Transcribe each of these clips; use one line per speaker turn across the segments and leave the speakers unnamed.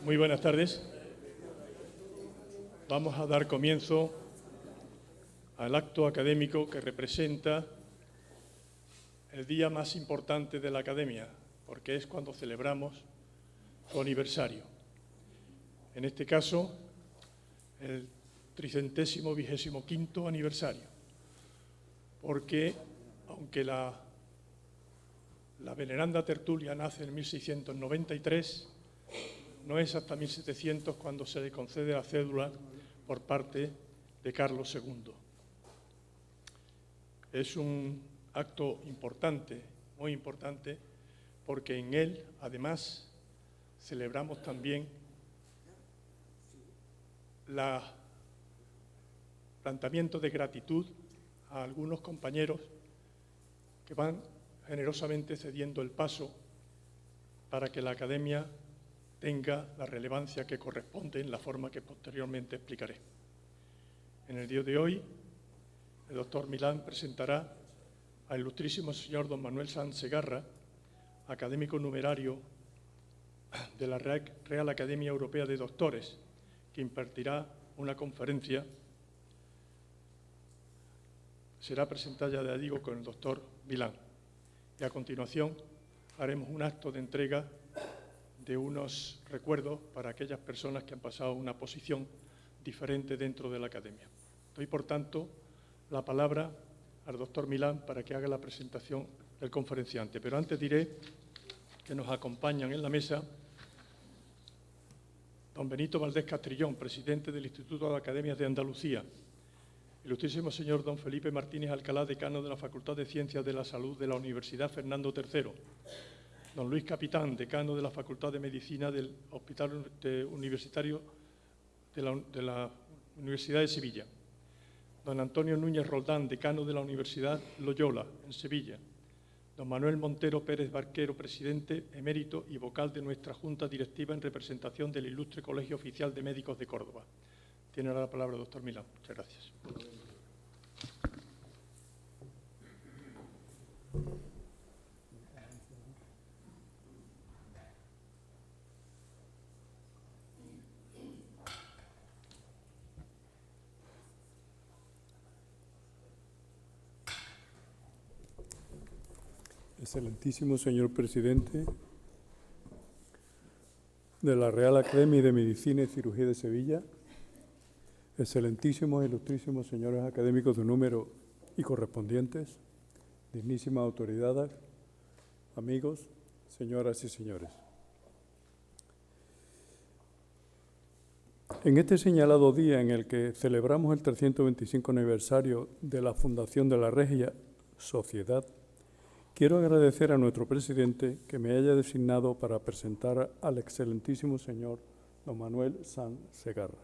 Muy buenas tardes. Vamos a dar comienzo al acto académico que representa el día más importante de la Academia, porque es cuando celebramos su aniversario. En este caso, el 325º aniversario, porque aunque la veneranda tertulia nace en 1693, no es hasta 1700 cuando se le concede la cédula por parte de Carlos II. Es un acto importante, muy importante, porque en él, además, celebramos también el planteamiento de gratitud a algunos compañeros que van generosamente cediendo el paso para que la Academia tenga la relevancia que corresponde en la forma que posteriormente explicaré. En el día de hoy, el doctor Milán presentará al ilustrísimo señor don Manuel Sanz Segarra, académico numerario de la Real Academia Europea de Doctores, que impartirá una conferencia. Será presentada, ya digo, con el doctor Milán. Y a continuación haremos un acto de entrega de unos recuerdos para aquellas personas que han pasado una posición diferente dentro de la Academia. Doy, por tanto, la palabra al doctor Milán para que haga la presentación del conferenciante. Pero antes diré que nos acompañan en la mesa don Benito Valdés Castrillón, presidente del Instituto de Academias de Andalucía, ilustrísimo señor don Felipe Martínez Alcalá, decano de la Facultad de Ciencias de la Salud de la Universidad Fernando III, don Luis Capitán, decano de la Facultad de Medicina del Hospital Universitario de la Universidad de Sevilla, don Antonio Núñez Roldán, decano de la Universidad Loyola, en Sevilla, don Manuel Montero Pérez Barquero, presidente emérito y vocal de nuestra Junta Directiva en representación del Ilustre Colegio Oficial de Médicos de Córdoba. Tiene ahora la palabra el doctor Milán. Muchas gracias.
Excelentísimo señor presidente de la Real Academia de Medicina y Cirugía de Sevilla, excelentísimos e ilustrísimos señores académicos de número y correspondientes, dignísimas autoridades, amigos, señoras y señores. En este señalado día en el que celebramos el 325 aniversario de la fundación de la Regia Sociedad, quiero agradecer a nuestro presidente que me haya designado para presentar al excelentísimo señor don Manuel Sanz Segarra.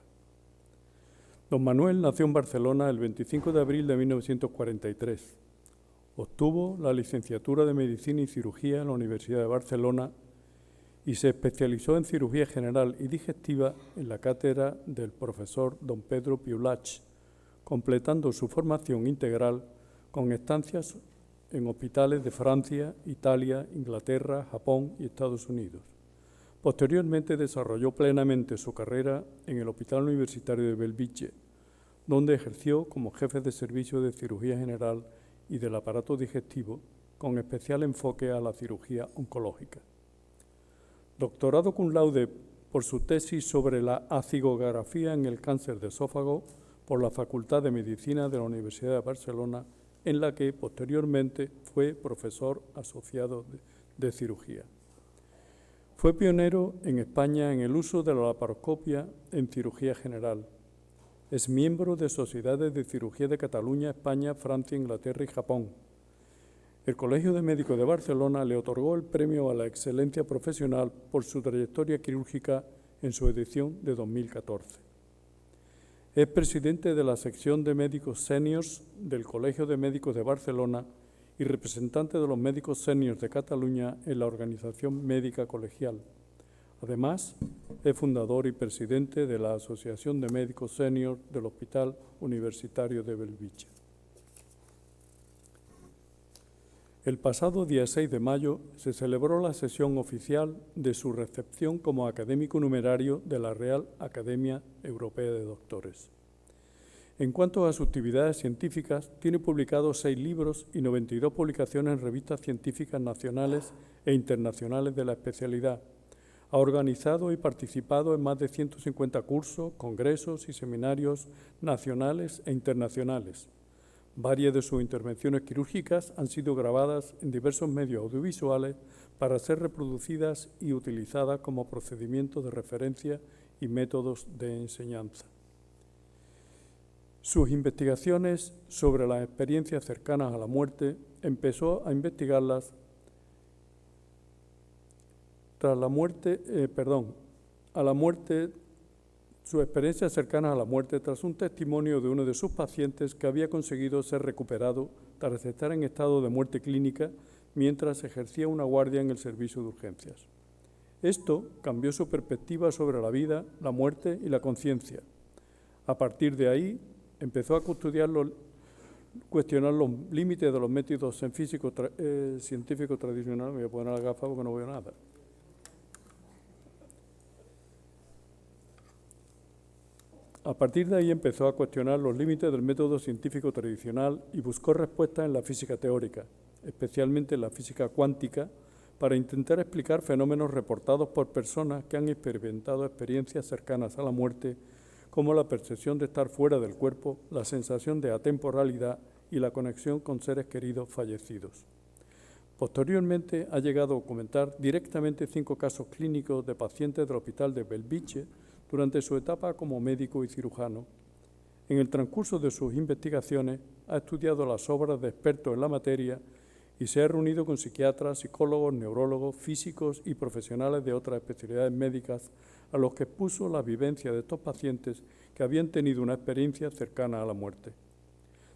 Don Manuel nació en Barcelona el 25 de abril de 1943. Obtuvo la licenciatura de Medicina y Cirugía en la Universidad de Barcelona y se especializó en cirugía general y digestiva en la cátedra del profesor don Pedro Piulach, completando su formación integral con estancias en hospitales de Francia, Italia, Inglaterra, Japón y Estados Unidos. Posteriormente desarrolló plenamente su carrera en el Hospital Universitario de Bellvitge, donde ejerció como jefe de servicio de cirugía general y del aparato digestivo, con especial enfoque a la cirugía oncológica. Doctorado cum laude por su tesis sobre la acigografía en el cáncer de esófago por la Facultad de Medicina de la Universidad de Barcelona, en la que posteriormente fue profesor asociado de cirugía. Fue pionero en España en el uso de la laparoscopia en cirugía general. Es miembro de sociedades de cirugía de Cataluña, España, Francia, Inglaterra y Japón. El Colegio de Médicos de Barcelona le otorgó el premio a la excelencia profesional por su trayectoria quirúrgica en su edición de 2014. Es presidente de la sección de médicos seniors del Colegio de Médicos de Barcelona y representante de los médicos seniors de Cataluña en la Organización Médica Colegial. Además, es fundador y presidente de la Asociación de Médicos Seniors del Hospital Universitario de Bellvitge. El pasado día 6 de mayo se celebró la sesión oficial de su recepción como académico numerario de la Real Academia Europea de Doctores. En cuanto a sus actividades científicas, tiene publicados 6 libros y 92 publicaciones en revistas científicas nacionales e internacionales de la especialidad. Ha organizado y participado en más de 150 cursos, congresos y seminarios nacionales e internacionales. Varias de sus intervenciones quirúrgicas han sido grabadas en diversos medios audiovisuales para ser reproducidas y utilizadas como procedimientos de referencia y métodos de enseñanza. Sus investigaciones sobre las experiencias cercanas a la muerte empezó a investigarlas sus experiencias cercanas a la muerte tras un testimonio de uno de sus pacientes que había conseguido ser recuperado tras estar en estado de muerte clínica mientras ejercía una guardia en el servicio de urgencias. Esto cambió su perspectiva sobre la vida, la muerte y la conciencia. A partir de ahí, empezó a cuestionar los límites de los métodos científicos tradicionales. Me voy a poner las gafas porque no veo nada. A partir de ahí empezó a cuestionar los límites del método científico tradicional y buscó respuestas en la física teórica, especialmente en la física cuántica, para intentar explicar fenómenos reportados por personas que han experimentado experiencias cercanas a la muerte, como la percepción de estar fuera del cuerpo, la sensación de atemporalidad y la conexión con seres queridos fallecidos. Posteriormente ha llegado a documentar directamente 5 casos clínicos de pacientes del Hospital de Bellvitge durante su etapa como médico y cirujano. En el transcurso de sus investigaciones ha estudiado las obras de expertos en la materia y se ha reunido con psiquiatras, psicólogos, neurólogos, físicos y profesionales de otras especialidades médicas a los que expuso la vivencia de estos pacientes que habían tenido una experiencia cercana a la muerte.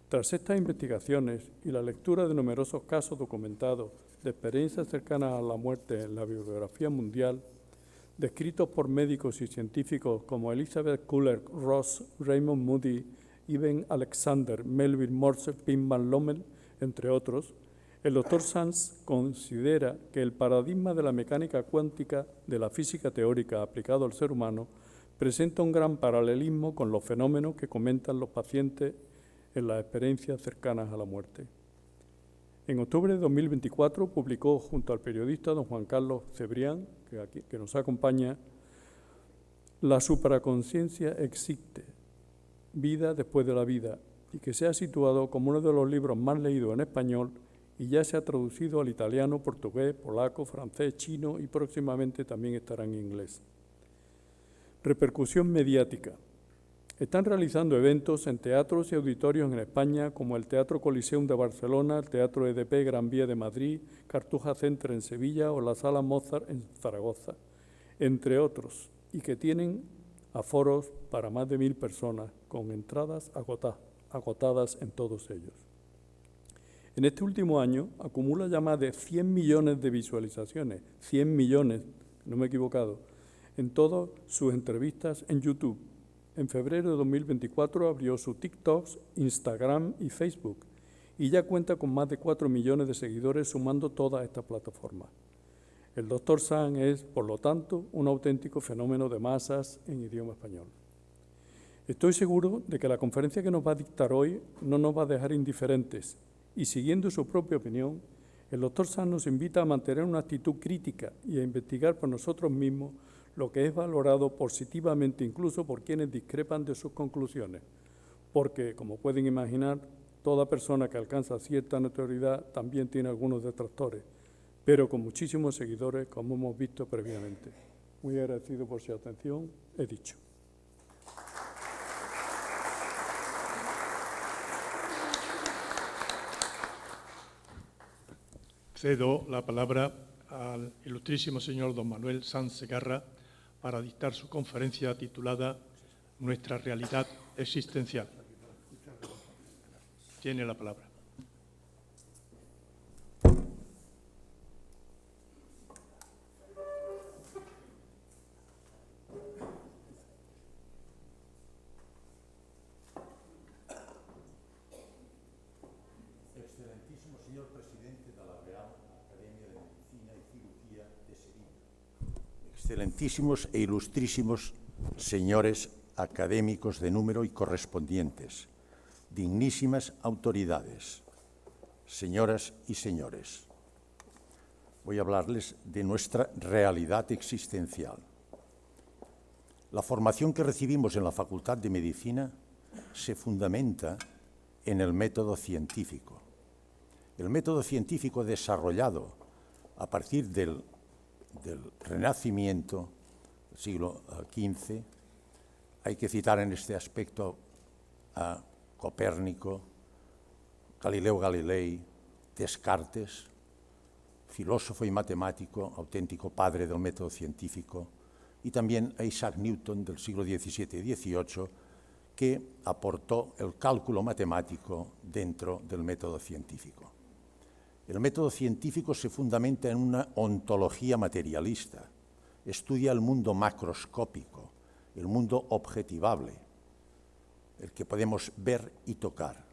Tras estas investigaciones y la lectura de numerosos casos documentados de experiencias cercanas a la muerte en la bibliografía mundial, descritos por médicos y científicos como Elizabeth Kubler-Ross, Raymond Moody, Ivan Alexander, Melville Morse, Pim van Lommel, entre otros, el Dr. Sands considera que el paradigma de la mecánica cuántica de la física teórica aplicado al ser humano presenta un gran paralelismo con los fenómenos que comentan los pacientes en las experiencias cercanas a la muerte. En octubre de 2024 publicó junto al periodista don Juan Carlos Cebrián, que nos acompaña, La supraconciencia existe, vida después de la vida, y que se ha situado como uno de los libros más leídos en español y ya se ha traducido al italiano, portugués, polaco, francés, chino y próximamente también estará en inglés. Repercusión mediática. Están realizando eventos en teatros y auditorios en España como el Teatro Coliseum de Barcelona, el Teatro EDP Gran Vía de Madrid, Cartuja Center en Sevilla o la Sala Mozart en Zaragoza, entre otros, y que tienen aforos para más de 1.000 personas, con entradas agotadas en todos ellos. En este último año acumula ya más de 100 millones de visualizaciones, 100 millones, no me he equivocado, en todas sus entrevistas en YouTube. En febrero de 2024 abrió su TikTok, Instagram y Facebook y ya cuenta con más de 4 millones de seguidores sumando todas estas plataformas. El Dr. Sands es, por lo tanto, un auténtico fenómeno de masas en idioma español. Estoy seguro de que la conferencia que nos va a dictar hoy no nos va a dejar indiferentes y, siguiendo su propia opinión, el Dr. Sands nos invita a mantener una actitud crítica y a investigar por nosotros mismos lo que es valorado positivamente incluso por quienes discrepan de sus conclusiones, porque, como pueden imaginar, toda persona que alcanza cierta notoriedad también tiene algunos detractores, pero con muchísimos seguidores, como hemos visto previamente. Muy agradecido por su atención, he dicho.
Cedo la palabra al ilustrísimo señor don Manuel Sanz Segarra para dictar su conferencia titulada Nuestra realidad existencial. Tiene la palabra.
Excelentísimo señor presidente de la Excelentísimos e ilustrísimos señores académicos de número y correspondientes, dignísimas autoridades, señoras y señores, voy a hablarles de nuestra realidad existencial. La formación que recibimos en la Facultad de Medicina se fundamenta en el método científico. El método científico desarrollado a partir del Renacimiento, siglo XV, hay que citar en este aspecto a Copérnico, Galileo Galilei, Descartes, filósofo y matemático, auténtico padre del método científico, y también a Isaac Newton del siglo XVII y XVIII, que aportó el cálculo matemático dentro del método científico. El método científico se fundamenta en una ontología materialista, estudia el mundo macroscópico, el mundo objetivable, el que podemos ver y tocar.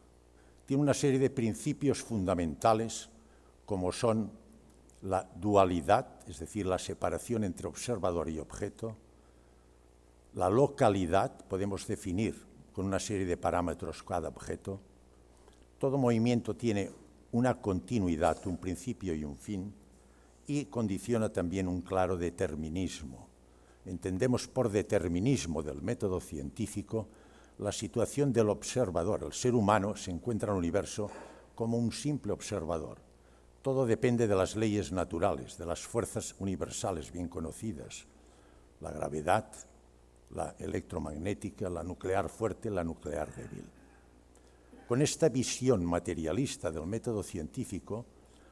Tiene una serie de principios fundamentales como son la dualidad, es decir, la separación entre observador y objeto, la localidad, podemos definir con una serie de parámetros cada objeto, todo movimiento tiene una continuidad, un principio y un fin, y condiciona también un claro determinismo. Entendemos por determinismo del método científico la situación del observador. El ser humano se encuentra en el universo como un simple observador. Todo depende de las leyes naturales, de las fuerzas universales bien conocidas, la gravedad, la electromagnética, la nuclear fuerte, la nuclear débil. Con esta visión materialista del método científico,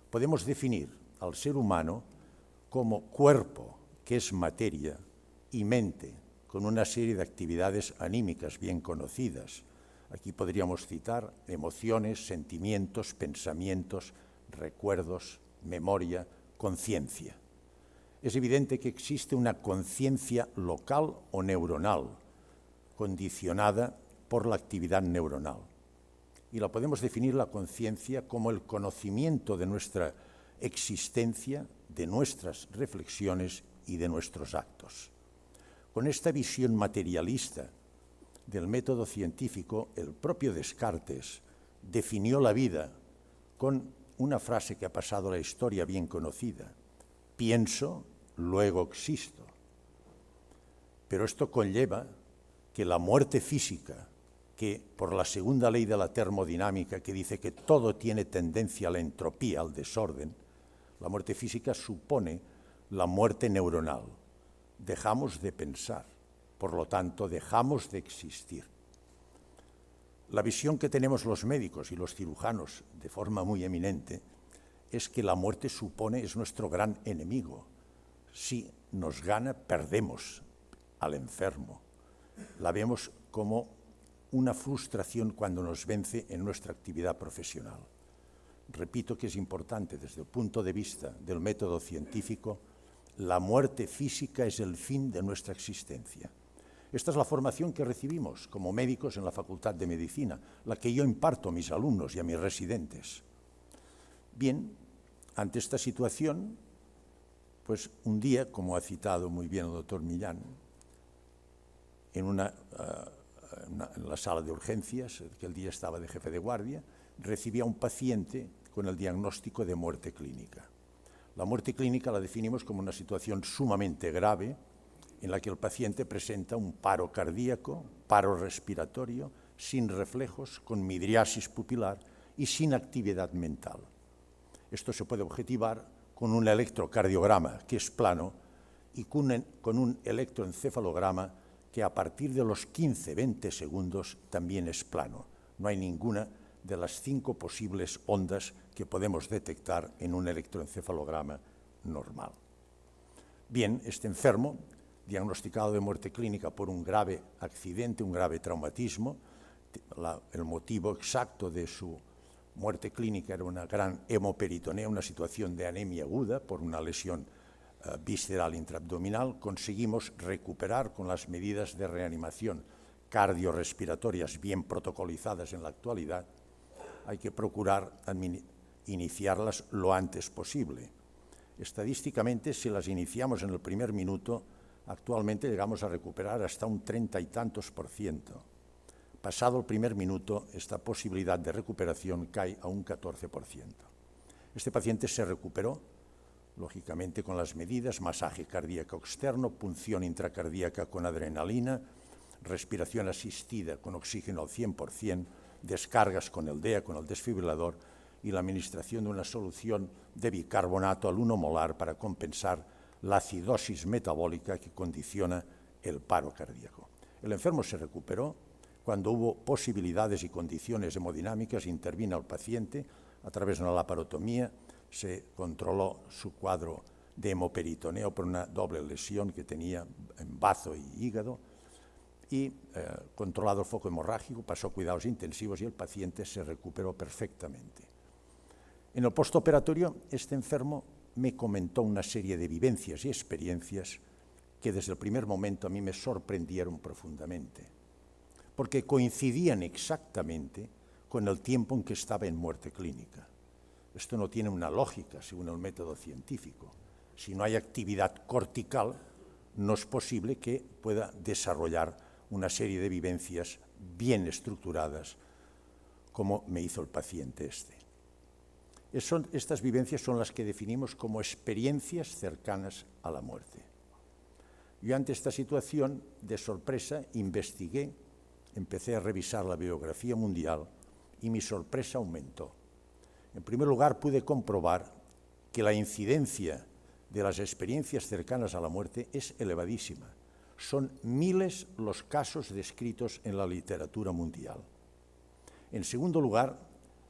podemos definir al ser humano como cuerpo, que es materia, y mente, con una serie de actividades anímicas bien conocidas. Aquí podríamos citar emociones, sentimientos, pensamientos, recuerdos, memoria, conciencia. Es evidente que existe una conciencia local o neuronal, condicionada por la actividad neuronal. Y la podemos definir la conciencia como el conocimiento de nuestra existencia, de nuestras reflexiones y de nuestros actos. Con esta visión materialista del método científico, el propio Descartes definió la vida con una frase que ha pasado a la historia bien conocida: pienso, luego existo. Pero esto conlleva que la muerte física, que por la segunda ley de la termodinámica, que dice que todo tiene tendencia a la entropía, al desorden, la muerte física supone la muerte neuronal. Dejamos de pensar, por lo tanto, dejamos de existir. La visión que tenemos los médicos y los cirujanos de forma muy eminente es que la muerte es nuestro gran enemigo. Si nos gana, perdemos al enfermo. La vemos como una frustración cuando nos vence en nuestra actividad profesional. Repito que es importante desde el punto de vista del método científico, la muerte física es el fin de nuestra existencia. Esta es la formación que recibimos como médicos en la Facultad de Medicina, la que yo imparto a mis alumnos y a mis residentes. Bien, ante esta situación, pues un día, como ha citado muy bien el doctor Millán, en la sala de urgencias, que el día estaba de jefe de guardia, recibía a un paciente con el diagnóstico de muerte clínica. La muerte clínica la definimos como una situación sumamente grave en la que el paciente presenta un paro cardíaco, paro respiratorio, sin reflejos, con midriasis pupilar y sin actividad mental. Esto se puede objetivar con un electrocardiograma, que es plano, y con un electroencefalograma que a partir de los 15-20 segundos también es plano. No hay ninguna de las 5 posibles ondas que podemos detectar en un electroencefalograma normal. Bien, este enfermo, diagnosticado de muerte clínica por un grave accidente, un grave traumatismo, el motivo exacto de su muerte clínica era una gran hemoperitonea, una situación de anemia aguda por una lesión visceral intraabdominal. Conseguimos recuperar con las medidas de reanimación cardiorrespiratorias bien protocolizadas en la actualidad. Hay que procurar iniciarlas lo antes posible. Estadísticamente, si las iniciamos en el primer minuto, Actualmente llegamos a recuperar hasta un 30 y tantos %. Pasado el primer minuto, esta posibilidad de recuperación cae a un 14%. Este paciente se recuperó, lógicamente con las medidas: masaje cardíaco externo, punción intracardíaca con adrenalina, respiración asistida con oxígeno al 100%, descargas con el DEA, con el desfibrilador, y la administración de una solución de bicarbonato al 1 molar para compensar la acidosis metabólica que condiciona el paro cardíaco. El enfermo se recuperó. Cuando hubo posibilidades y condiciones hemodinámicas, intervino al paciente a través de una laparotomía, se controló su cuadro de hemoperitoneo por una doble lesión que tenía en bazo y hígado, y controlado el foco hemorrágico, pasó a cuidados intensivos y el paciente se recuperó perfectamente. En el postoperatorio, este enfermo me comentó una serie de vivencias y experiencias que desde el primer momento a mí me sorprendieron profundamente, porque coincidían exactamente con el tiempo en que estaba en muerte clínica. Esto no tiene una lógica según el método científico. Si no hay actividad cortical, no es posible que pueda desarrollar una serie de vivencias bien estructuradas como me hizo el paciente este. Estas vivencias son las que definimos como experiencias cercanas a la muerte. Yo ante esta situación, de sorpresa, investigué, empecé a revisar la bibliografía mundial y mi sorpresa aumentó. En primer lugar, pude comprobar que la incidencia de las experiencias cercanas a la muerte es elevadísima. Son miles los casos descritos en la literatura mundial. En segundo lugar,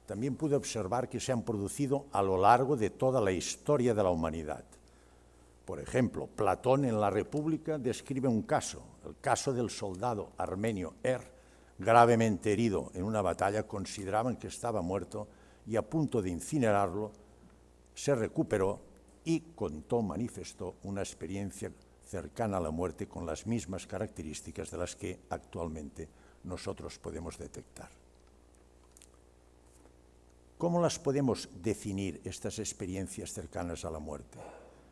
también pude observar que se han producido a lo largo de toda la historia de la humanidad. Por ejemplo, Platón en la República describe un caso, el caso del soldado armenio gravemente herido en una batalla. Consideraban que estaba muerto y a punto de incinerarlo, se recuperó y manifestó una experiencia cercana a la muerte con las mismas características de las que actualmente nosotros podemos detectar. ¿Cómo las podemos definir, estas experiencias cercanas a la muerte?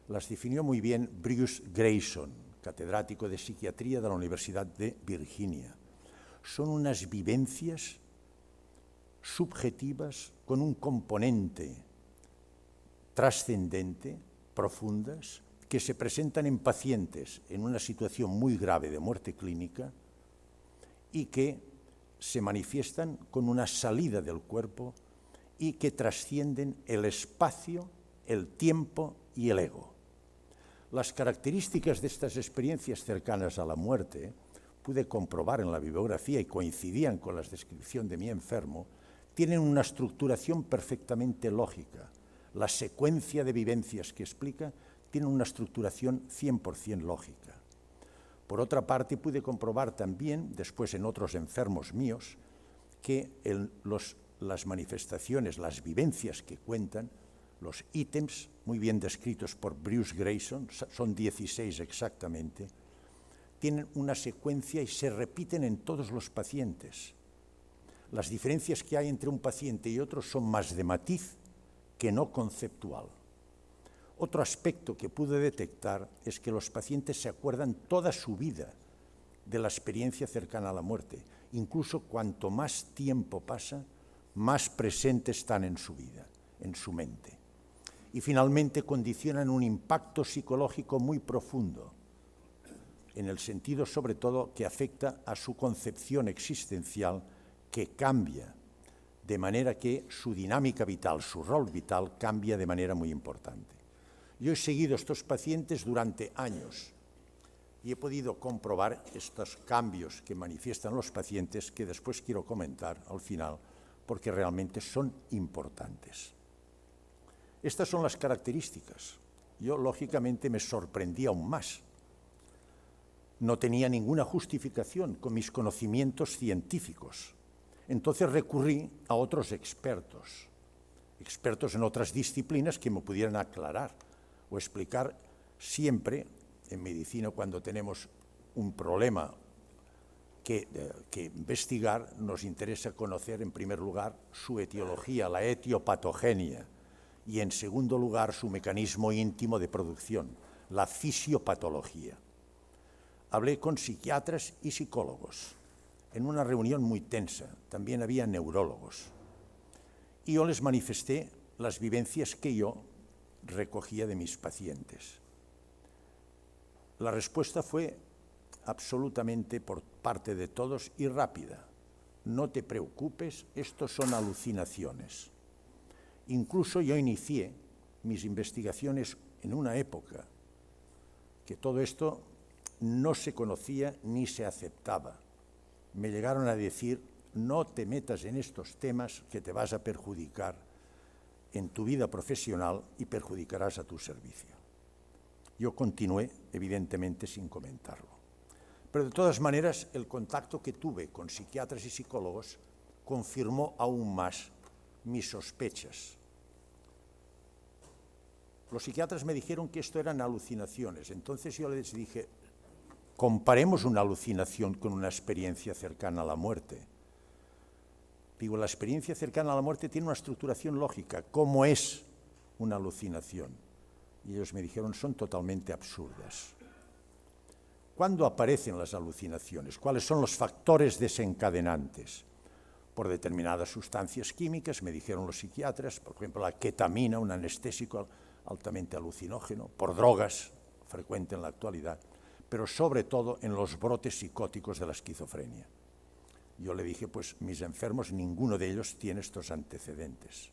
Las definió muy bien Bruce Greyson, catedrático de psiquiatría de la Universidad de Virginia. Son unas vivencias subjetivas con un componente trascendente, profundas, que se presentan en pacientes en una situación muy grave de muerte clínica y que se manifiestan con una salida del cuerpo y que trascienden el espacio, el tiempo y el ego. Las características de estas experiencias cercanas a la muerte pude comprobar en la bibliografía y coincidían con la descripción de mi enfermo. Tienen una estructuración perfectamente lógica. La secuencia de vivencias que explica tiene una estructuración 100% lógica. Por otra parte, pude comprobar también, después en otros enfermos míos, que las manifestaciones, las vivencias que cuentan, los ítems muy bien descritos por Bruce Greyson, son 16 exactamente, tienen una secuencia y se repiten en todos los pacientes. Las diferencias que hay entre un paciente y otro son más de matiz que no conceptual. Otro aspecto que pude detectar es que los pacientes se acuerdan toda su vida de la experiencia cercana a la muerte. Incluso cuanto más tiempo pasa, más presentes están en su vida, en su mente. Y finalmente condicionan un impacto psicológico muy profundo, en el sentido sobre todo que afecta a su concepción existencial, que cambia, de manera que su dinámica vital, su rol vital cambia de manera muy importante. Yo he seguido a estos pacientes durante años y he podido comprobar estos cambios que manifiestan los pacientes, que después quiero comentar al final, porque realmente son importantes. Estas son las características. Yo, lógicamente, me sorprendí aún más. No tenía ninguna justificación con mis conocimientos científicos. Entonces recurrí a otros expertos en otras disciplinas que me pudieran aclarar o explicar. Siempre en medicina, cuando tenemos un problema que investigar, nos interesa conocer en primer lugar su etiología, la etiopatogenia, y en segundo lugar su mecanismo íntimo de producción, la fisiopatología. hablé con psiquiatras y psicólogos en una reunión muy tensa. También había neurólogos. Y yo les manifesté las vivencias que yo recogía de mis pacientes. La respuesta fue absolutamente por parte de todos y rápida. No te preocupes, esto son alucinaciones. Incluso yo inicié mis investigaciones en una época que todo esto no se conocía ni se aceptaba. Me llegaron a decir, no te metas en estos temas que te vas a perjudicar en tu vida profesional y perjudicarás a tu servicio. Yo continué, evidentemente, sin comentarlo. Pero de todas maneras, el contacto que tuve con psiquiatras y psicólogos confirmó aún más mis sospechas. Los psiquiatras me dijeron que esto eran alucinaciones. Entonces yo les dije, comparemos una alucinación con una experiencia cercana a la muerte. Digo, la experiencia cercana a la muerte tiene una estructuración lógica. ¿Cómo es una alucinación? Y ellos me dijeron, son totalmente absurdas. ¿Cuándo aparecen las alucinaciones? ¿Cuáles son los factores desencadenantes? Por determinadas sustancias químicas, me dijeron los psiquiatras, por ejemplo, la ketamina, un anestésico altamente alucinógeno, por drogas, frecuente en la actualidad, pero sobre todo en los brotes psicóticos de la esquizofrenia. Yo le dije, pues mis enfermos, ninguno de ellos tiene estos antecedentes.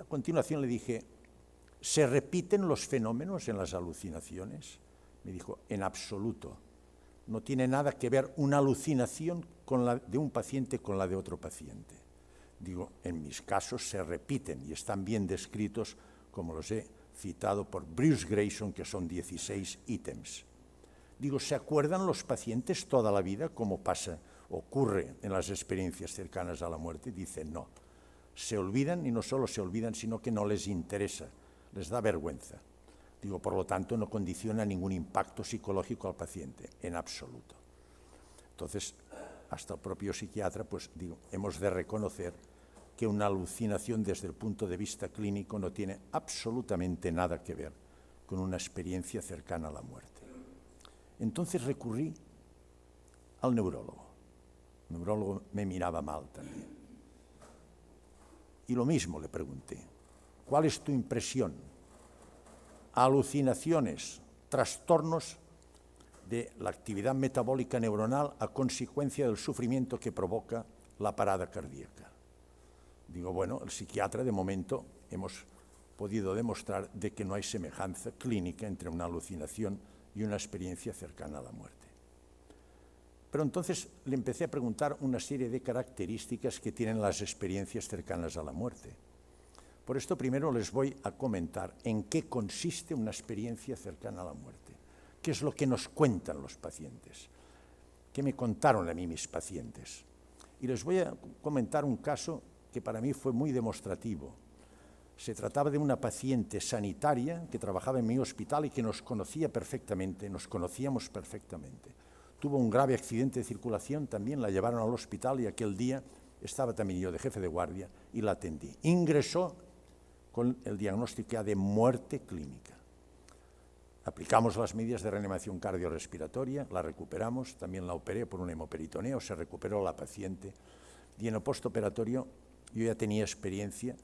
A continuación le dije, ¿se repiten los fenómenos en las alucinaciones? Me dijo, en absoluto. No tiene nada que ver una alucinación con la de un paciente con la de otro paciente. Digo, en mis casos se repiten y están bien descritos, como los he citado por Bruce Grayson, que son 16 ítems. Digo, ¿se acuerdan los pacientes toda la vida como ocurre en las experiencias cercanas a la muerte? Dice, no. Se olvidan y no solo se olvidan, sino que no les interesa, les da vergüenza. Digo, por lo tanto, no condiciona ningún impacto psicológico al paciente, en absoluto. Entonces, hasta el propio psiquiatra, pues digo, hemos de reconocer que una alucinación desde el punto de vista clínico no tiene absolutamente nada que ver con una experiencia cercana a la muerte. Entonces recurrí al neurólogo. El neurólogo me miraba mal también. Y lo mismo le pregunté, ¿cuál es tu impresión? Alucinaciones, trastornos de la actividad metabólica neuronal a consecuencia del sufrimiento que provoca la parada cardíaca. Digo, bueno, el psiquiatra de momento hemos podido demostrar de que no hay semejanza clínica entre una alucinación y una experiencia cercana a la muerte. Pero entonces le empecé a preguntar una serie de características que tienen las experiencias cercanas a la muerte. Por esto primero les voy a comentar en qué consiste una experiencia cercana a la muerte. ¿Qué es lo que nos cuentan los pacientes? ¿Qué me contaron a mí mis pacientes? Y les voy a comentar un caso que para mí fue muy demostrativo. Se trataba de una paciente sanitaria que trabajaba en mi hospital y que nos conocía perfectamente, nos conocíamos perfectamente. Tuvo un grave accidente de circulación, también la llevaron al hospital y aquel día estaba también yo de jefe de guardia y la atendí. Ingresó con el diagnóstico ya de muerte clínica. Aplicamos las medidas de reanimación cardiorrespiratoria, la recuperamos, también la operé por un hemoperitoneo, se recuperó la paciente y en el postoperatorio yo ya tenía experiencia,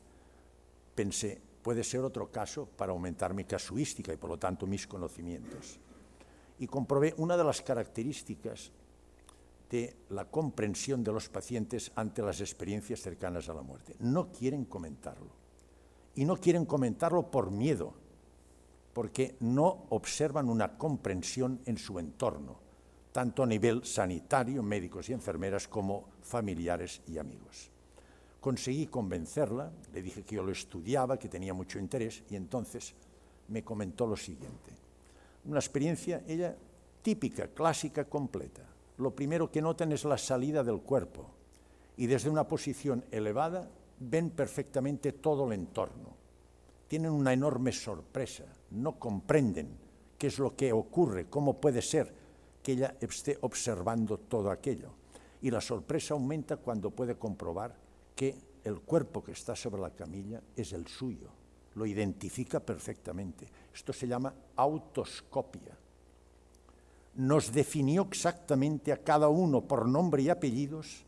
pensé, puede ser otro caso para aumentar mi casuística y por lo tanto mis conocimientos. Y comprobé una de las características de la comprensión de los pacientes ante las experiencias cercanas a la muerte. No quieren comentarlo. Y no quieren comentarlo por miedo, porque no observan una comprensión en su entorno, tanto a nivel sanitario, médicos y enfermeras, como familiares y amigos. Conseguí convencerla, le dije que yo lo estudiaba, que tenía mucho interés, y entonces me comentó lo siguiente. Una experiencia, ella, típica, clásica, completa. Lo primero que notan es la salida del cuerpo, y desde una posición elevada ven perfectamente todo el entorno. Tienen una enorme sorpresa, no comprenden qué es lo que ocurre, cómo puede ser que ella esté observando todo aquello. Y la sorpresa aumenta cuando puede comprobar que el cuerpo que está sobre la camilla es el suyo, lo identifica perfectamente. Esto se llama autoscopia. nos definió exactamente a cada uno por nombre y apellidos,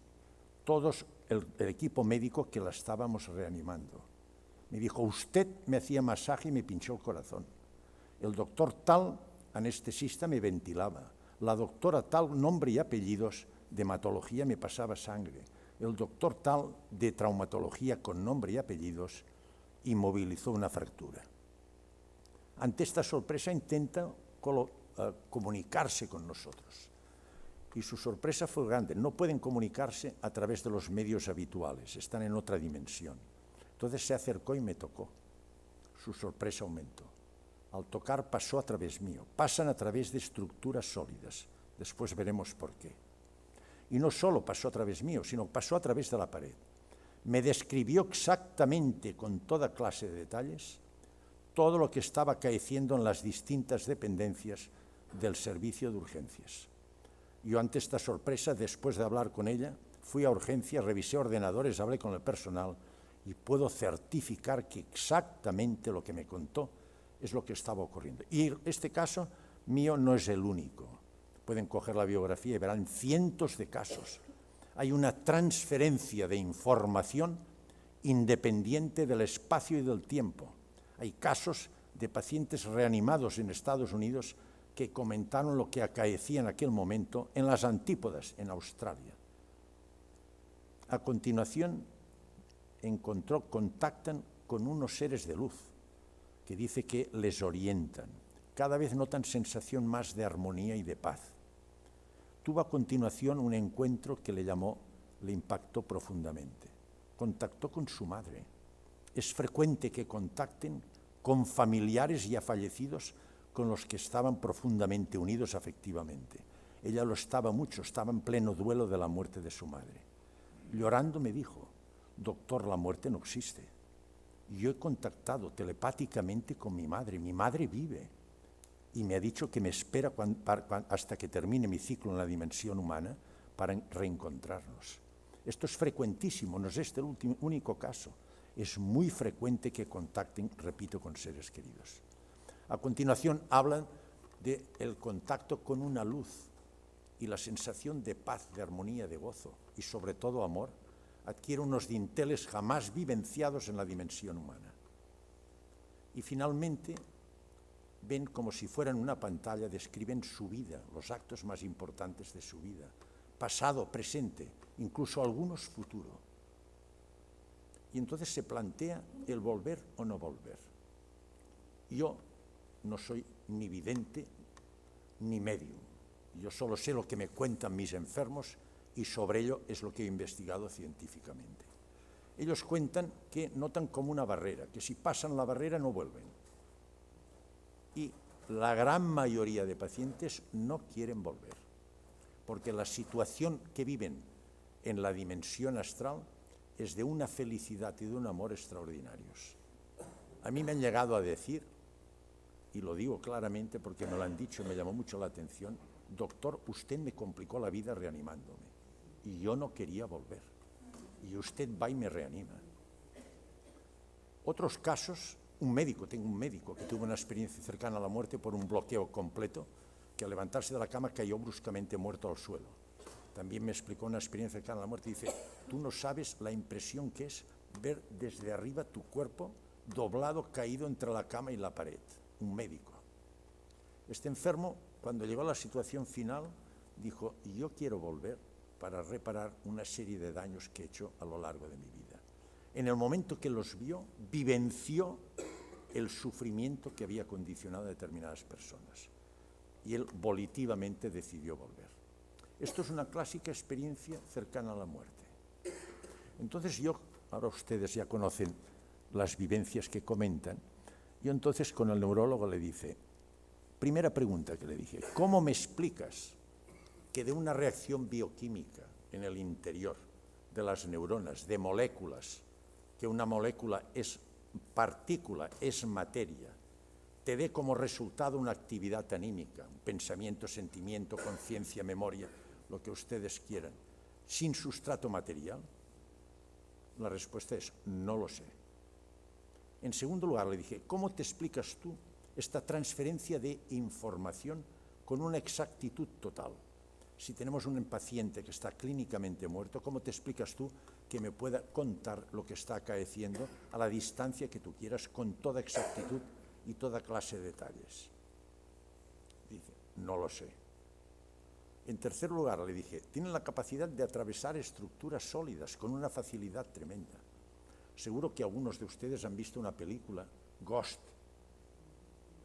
todos el equipo médico que la estábamos reanimando. Me dijo, usted me hacía masaje y me pinchó el corazón. El doctor tal, anestesista, me ventilaba. La doctora tal, nombre y apellidos, de hematología me pasaba sangre. El doctor tal, de traumatología con nombre y apellidos, inmovilizó una fractura. Ante esta sorpresa intenta comunicarse con nosotros. Y su sorpresa fue grande. No pueden comunicarse a través de los medios habituales, están en otra dimensión. Entonces se acercó y me tocó. Su sorpresa aumentó. Al tocar pasó a través mío. Pasan a través de estructuras sólidas. Después veremos por qué. Y no solo pasó a través mío, sino pasó a través de la pared. Me describió exactamente, con toda clase de detalles, todo lo que estaba acaeciendo en las distintas dependencias del servicio de urgencias. Yo, ante esta sorpresa, después de hablar con ella, fui a urgencias, revisé ordenadores, hablé con el personal y puedo certificar que exactamente lo que me contó es lo que estaba ocurriendo. Y este caso mío no es el único. Pueden coger la biografía y verán cientos de casos. Hay una transferencia de información independiente del espacio y del tiempo. Hay casos de pacientes reanimados en Estados Unidos que comentaron lo que acaecía en aquel momento en las antípodas, en Australia. A continuación, contactan con unos seres de luz que dice que les orientan. Cada vez notan sensación más de armonía y de paz. Tuvo a continuación un encuentro que le impactó profundamente. Contactó con su madre. Es frecuente que contacten con familiares ya fallecidos con los que estaban profundamente unidos afectivamente. Ella lo estaba mucho, estaba en pleno duelo de la muerte de su madre. Llorando me dijo, doctor, la muerte no existe. Yo he contactado telepáticamente con mi madre vive y me ha dicho que me espera hasta que termine mi ciclo en la dimensión humana para reencontrarnos. Esto es frecuentísimo, no es este el único caso. Es muy frecuente que contacten, repito, con seres queridos. A continuación hablan del contacto con una luz y la sensación de paz, de armonía, de gozo y sobre todo amor adquiere unos dinteles jamás vivenciados en la dimensión humana. Y finalmente ven como si fueran una pantalla, describen su vida, los actos más importantes de su vida, pasado, presente, incluso algunos futuro. Y entonces se plantea el volver o no volver. Yo no soy ni vidente ni medium. Yo solo sé lo que me cuentan mis enfermos y sobre ello es lo que he investigado científicamente. Ellos cuentan que notan como una barrera, que si pasan la barrera no vuelven. Y la gran mayoría de pacientes no quieren volver, porque la situación que viven en la dimensión astral es de una felicidad y de un amor extraordinarios. A mí me han llegado a decir, y lo digo claramente porque me lo han dicho y me llamó mucho la atención, doctor, usted me complicó la vida reanimándome y yo no quería volver. Y usted va y me reanima. Otros casos, tengo un médico que tuvo una experiencia cercana a la muerte por un bloqueo completo, que al levantarse de la cama cayó bruscamente muerto al suelo. También me explicó una experiencia cercana a la muerte y dice, tú no sabes la impresión que es ver desde arriba tu cuerpo doblado, caído entre la cama y la pared. Un médico. Este enfermo, cuando llegó a la situación final, dijo, yo quiero volver para reparar una serie de daños que he hecho a lo largo de mi vida. En el momento que los vio, vivenció el sufrimiento que había condicionado a determinadas personas. Y él volitivamente decidió volver. Esto es una clásica experiencia cercana a la muerte. Entonces ahora ustedes ya conocen las vivencias que comentan, yo entonces con el neurólogo le dice, primera pregunta que le dije, ¿cómo me explicas que de una reacción bioquímica en el interior de las neuronas, de moléculas, que una molécula es partícula, es materia, te dé como resultado una actividad anímica, un pensamiento, sentimiento, conciencia, memoria, lo que ustedes quieran, sin sustrato material? La respuesta es, no lo sé. En segundo lugar, le dije, ¿cómo te explicas tú esta transferencia de información con una exactitud total. Si tenemos un paciente que está clínicamente muerto, ¿cómo te explicas tú que me pueda contar lo que está acaeciendo a la distancia que tú quieras, con toda exactitud y toda clase de detalles? Dice, no lo sé. En tercer lugar, le dije, tienen la capacidad de atravesar estructuras sólidas con una facilidad tremenda. Seguro que algunos de ustedes han visto una película, Ghost.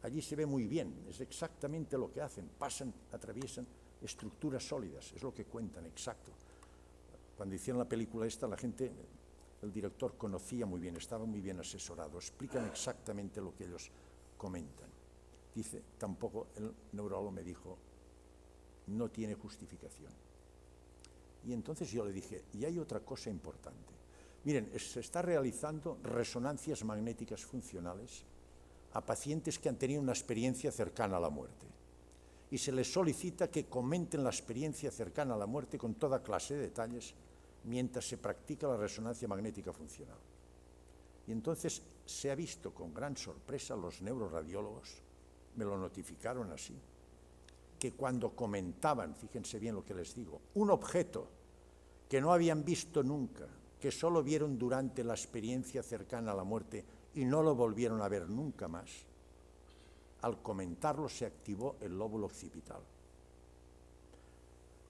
Allí se ve muy bien, es exactamente lo que hacen, pasan, atraviesan estructuras sólidas, es lo que cuentan, exacto. Cuando hicieron la película esta, la gente, el director conocía muy bien, estaba muy bien asesorado, explican exactamente lo que ellos comentan. Dice, tampoco el neurólogo me dijo, no tiene justificación. Y entonces yo le dije, y hay otra cosa importante. Miren, se está realizando resonancias magnéticas funcionales a pacientes que han tenido una experiencia cercana a la muerte. Y se les solicita que comenten la experiencia cercana a la muerte con toda clase de detalles mientras se practica la resonancia magnética funcional. Y entonces se ha visto con gran sorpresa, los neuroradiólogos me lo notificaron así, que cuando comentaban, fíjense bien lo que les digo, un objeto que no habían visto nunca, que solo vieron durante la experiencia cercana a la muerte y no lo volvieron a ver nunca más, al comentarlo se activó el lóbulo occipital.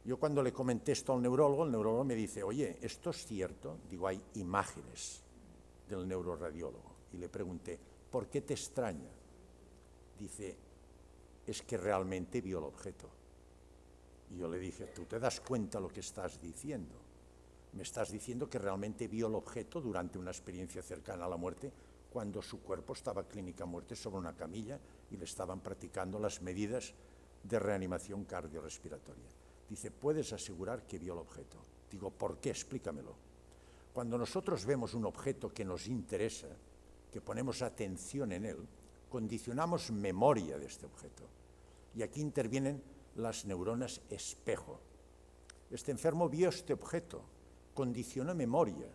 Yo cuando le comenté esto al neurólogo, el neurólogo me dice, oye, ¿esto es cierto? Digo, hay imágenes del neuroradiólogo. Y le pregunté, ¿por qué te extraña? Dice, es que realmente vio el objeto. Y yo le dije, ¿tú te das cuenta lo que estás diciendo? Me estás diciendo que realmente vio el objeto durante una experiencia cercana a la muerte, cuando su cuerpo estaba clínica muerte sobre una camilla y le estaban practicando las medidas de reanimación cardiorrespiratoria. Dice, ¿puedes asegurar que vio el objeto? Digo, ¿por qué? Explícamelo. Cuando nosotros vemos un objeto que nos interesa, que ponemos atención en él, condicionamos memoria de este objeto. Y aquí intervienen las neuronas espejo. Este enfermo vio este objeto, condicionó memoria,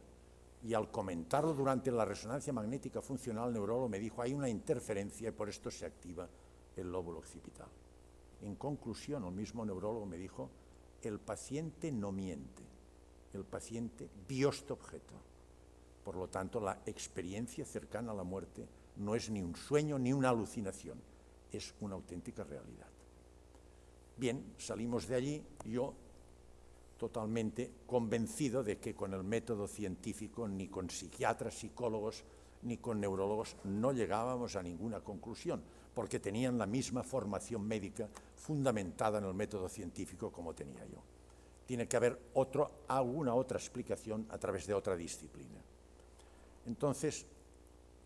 y al comentarlo durante la resonancia magnética funcional, el neurólogo me dijo, hay una interferencia y por esto se activa el lóbulo occipital. En conclusión, el mismo neurólogo me dijo, el paciente no miente, el paciente vio este objeto. Por lo tanto, la experiencia cercana a la muerte no es ni un sueño ni una alucinación, es una auténtica realidad. Bien, salimos de allí, yo totalmente convencido de que con el método científico, ni con psiquiatras, psicólogos, ni con neurólogos, no llegábamos a ninguna conclusión, porque tenían la misma formación médica fundamentada en el método científico como tenía yo. Tiene que haber alguna otra explicación a través de otra disciplina. Entonces,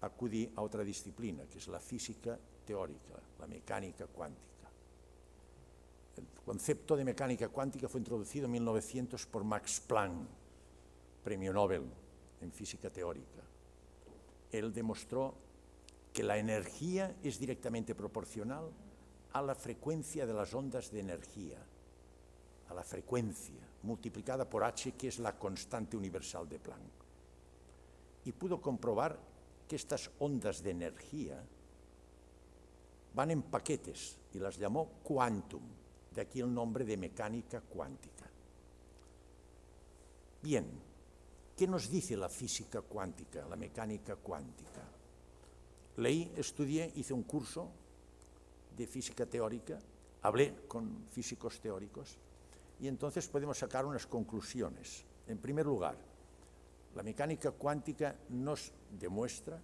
acudí a otra disciplina, que es la física teórica, la mecánica cuántica. El concepto de mecánica cuántica fue introducido en 1900 por Max Planck, premio Nobel en física teórica. Él demostró que la energía es directamente proporcional a la frecuencia de las ondas de energía, a la frecuencia multiplicada por h, que es la constante universal de Planck. Y pudo comprobar que estas ondas de energía van en paquetes y las llamó quantum, de aquí el nombre de mecánica cuántica. Bien, ¿qué nos dice la física cuántica, la mecánica cuántica? Leí, estudié, hice un curso de física teórica, hablé con físicos teóricos y entonces podemos sacar unas conclusiones. En primer lugar, la mecánica cuántica nos demuestra,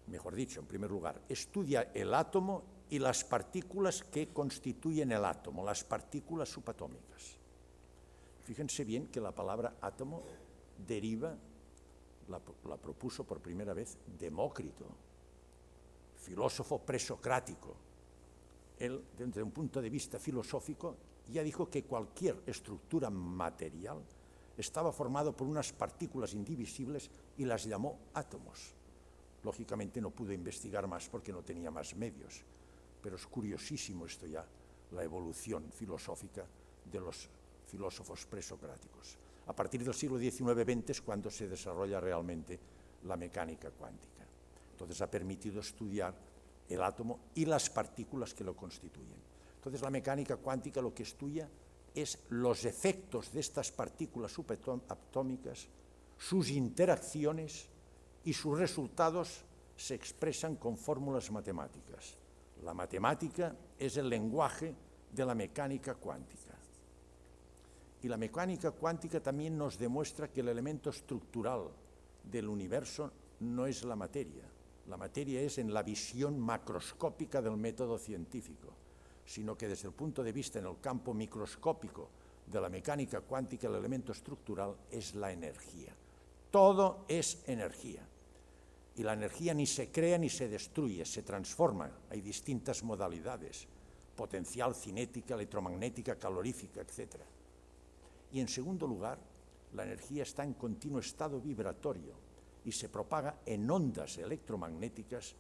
mejor dicho, en primer lugar, estudia el átomo y las partículas que constituyen el átomo, las partículas subatómicas. Fíjense bien que la palabra átomo deriva, la propuso por primera vez Demócrito, filósofo presocrático. Él, desde un punto de vista filosófico, ya dijo que cualquier estructura material estaba formado por unas partículas indivisibles y las llamó átomos. Lógicamente no pude investigar más porque no tenía más medios, pero es curiosísimo esto ya, la evolución filosófica de los filósofos presocráticos. A partir del siglo XIX-XX es cuando se desarrolla realmente la mecánica cuántica. Entonces ha permitido estudiar el átomo y las partículas que lo constituyen. Entonces la mecánica cuántica lo que estudia es los efectos de estas partículas subatómicas, sus interacciones y sus resultados se expresan con fórmulas matemáticas. La matemática es el lenguaje de la mecánica cuántica. Y la mecánica cuántica también nos demuestra que el elemento estructural del universo no es la materia. La materia es en la visión macroscópica del método científico, sino que desde el punto de vista en el campo microscópico de la mecánica cuántica, el elemento estructural es la energía. Todo es energía. Y la energía ni se crea ni se destruye, se transforma. Hay distintas modalidades: potencial, cinética, electromagnética, calorífica, etc. Y en segundo lugar, la energía está en continuo estado vibratorio y se propaga en ondas electromagnéticas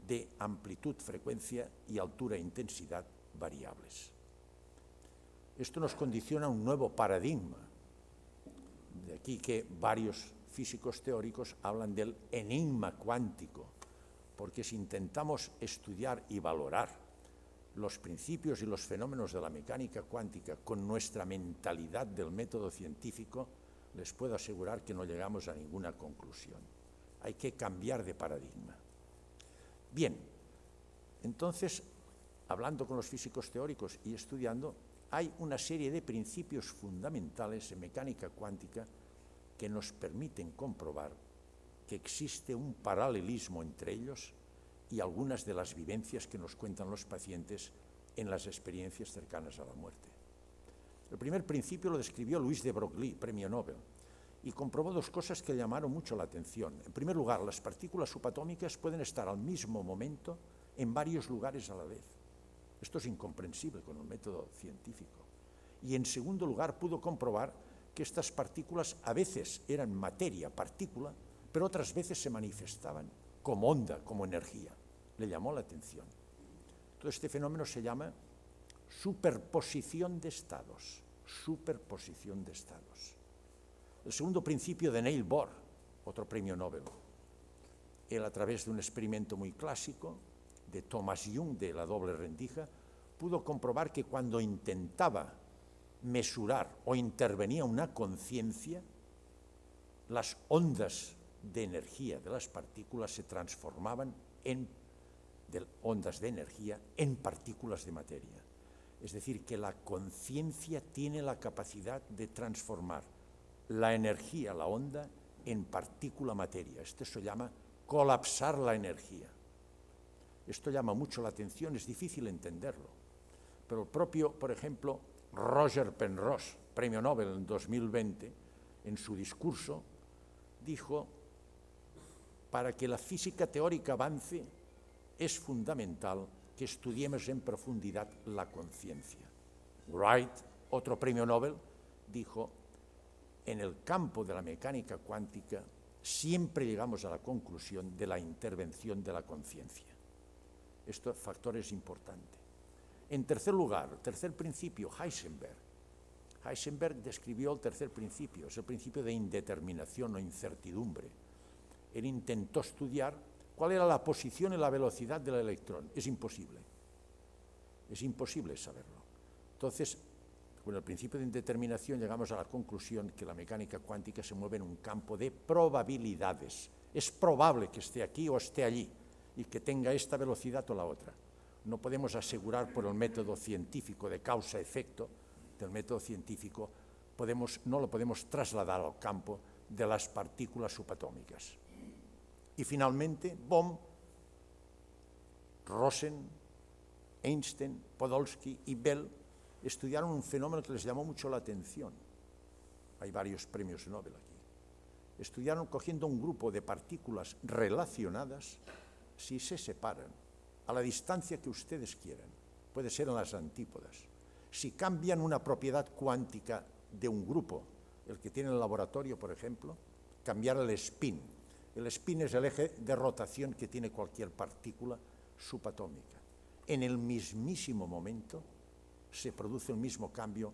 de amplitud, frecuencia y altura e intensidad variables. Esto nos condiciona a un nuevo paradigma. De aquí que varios físicos teóricos hablan del enigma cuántico, porque si intentamos estudiar y valorar los principios y los fenómenos de la mecánica cuántica con nuestra mentalidad del método científico, les puedo asegurar que no llegamos a ninguna conclusión. Hay que cambiar de paradigma. Bien, entonces, hablando con los físicos teóricos y estudiando, hay una serie de principios fundamentales en mecánica cuántica que nos permiten comprobar que existe un paralelismo entre ellos y algunas de las vivencias que nos cuentan los pacientes en las experiencias cercanas a la muerte. El primer principio lo describió Louis de Broglie, premio Nobel, y comprobó dos cosas que llamaron mucho la atención. En primer lugar, las partículas subatómicas pueden estar al mismo momento en varios lugares a la vez. Esto es incomprensible con el método científico. Y en segundo lugar, pudo comprobar que estas partículas a veces eran materia, partícula, pero otras veces se manifestaban como onda, como energía. Le llamó la atención. Todo este fenómeno se llama superposición de estados. Superposición de estados. El segundo principio de Niels Bohr, otro premio Nobel. Él, a través de un experimento muy clásico de Thomas Young, de la doble rendija, pudo comprobar que cuando intentaba mesurar o intervenía una conciencia, las ondas de energía de las partículas se transformaban de ondas de energía en partículas de materia. Es decir, que la conciencia tiene la capacidad de transformar la energía, la onda, en partícula materia. Esto se llama colapsar la energía. Esto llama mucho la atención, es difícil entenderlo. Pero el propio, por ejemplo, Roger Penrose, premio Nobel en 2020, en su discurso, dijo: para que la física teórica avance, es fundamental que estudiemos en profundidad la conciencia. Wright, otro premio Nobel, dijo: en el campo de la mecánica cuántica siempre llegamos a la conclusión de la intervención de la conciencia. Este factor es importante. En tercer lugar, tercer principio, Heisenberg. Heisenberg describió el tercer principio, es el principio de indeterminación o incertidumbre. Él intentó estudiar cuál era la posición y la velocidad del electrón. Es imposible saberlo. Entonces, con el principio de indeterminación llegamos a la conclusión que la mecánica cuántica se mueve en un campo de probabilidades. Es probable que esté aquí o esté allí y que tenga esta velocidad o la otra. No podemos asegurar por el método científico de causa-efecto del método científico, no lo podemos trasladar al campo de las partículas subatómicas. Y finalmente, Bohm, Rosen, Einstein, Podolsky y Bell estudiaron un fenómeno que les llamó mucho la atención. Hay varios premios Nobel aquí. Estudiaron cogiendo un grupo de partículas relacionadas, si se separan, a la distancia que ustedes quieran, puede ser en las antípodas. Si cambian una propiedad cuántica de un grupo, el que tiene en el laboratorio, por ejemplo, cambiar el spin. El spin es el eje de rotación que tiene cualquier partícula subatómica. En el mismísimo momento se produce el mismo cambio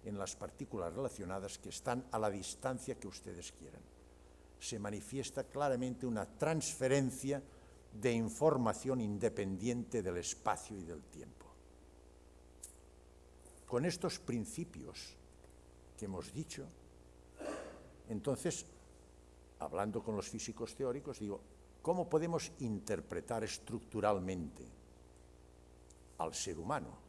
en las partículas relacionadas que están a la distancia que ustedes quieran. Se manifiesta claramente una transferencia de información independiente del espacio y del tiempo. con estos principios que hemos dicho, entonces, hablando con los físicos teóricos, digo, ¿cómo podemos interpretar estructuralmente al ser humano?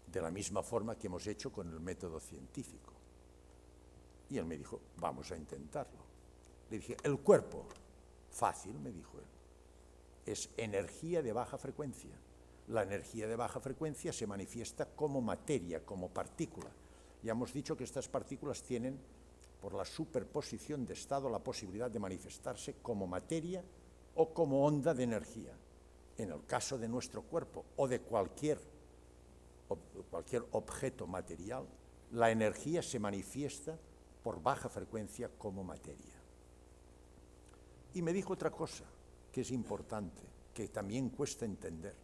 De la misma forma que hemos hecho con el método científico. Y él me dijo, vamos a intentarlo. Le dije, el cuerpo, fácil, me dijo él, es energía de baja frecuencia. La energía de baja frecuencia se manifiesta como materia, como partícula. Ya hemos dicho que estas partículas tienen, por la superposición de estado, la posibilidad de manifestarse como materia o como onda de energía. En el caso de nuestro cuerpo o de cualquier objeto material, la energía se manifiesta por baja frecuencia como materia. Y me dijo otra cosa que es importante, que también cuesta entender.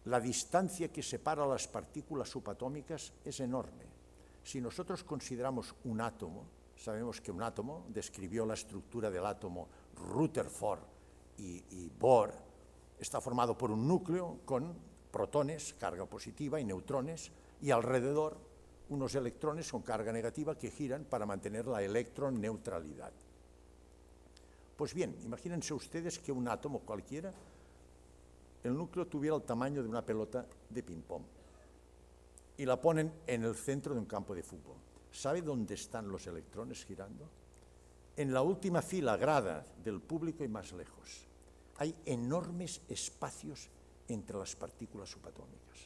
La distancia que separa las partículas subatómicas es enorme. Si nosotros consideramos un átomo, sabemos que un átomo, describió la estructura del átomo Rutherford y Bohr, está formado por un núcleo con protones, carga positiva, y neutrones, y alrededor unos electrones con carga negativa que giran para mantener la electroneutralidad. Pues bien, imagínense ustedes que un átomo cualquiera, el núcleo tuviera el tamaño de una pelota de ping-pong y la ponen en el centro de un campo de fútbol. ¿Sabe dónde están los electrones girando? En la última fila, grada del público y más lejos. Hay enormes espacios entre las partículas subatómicas.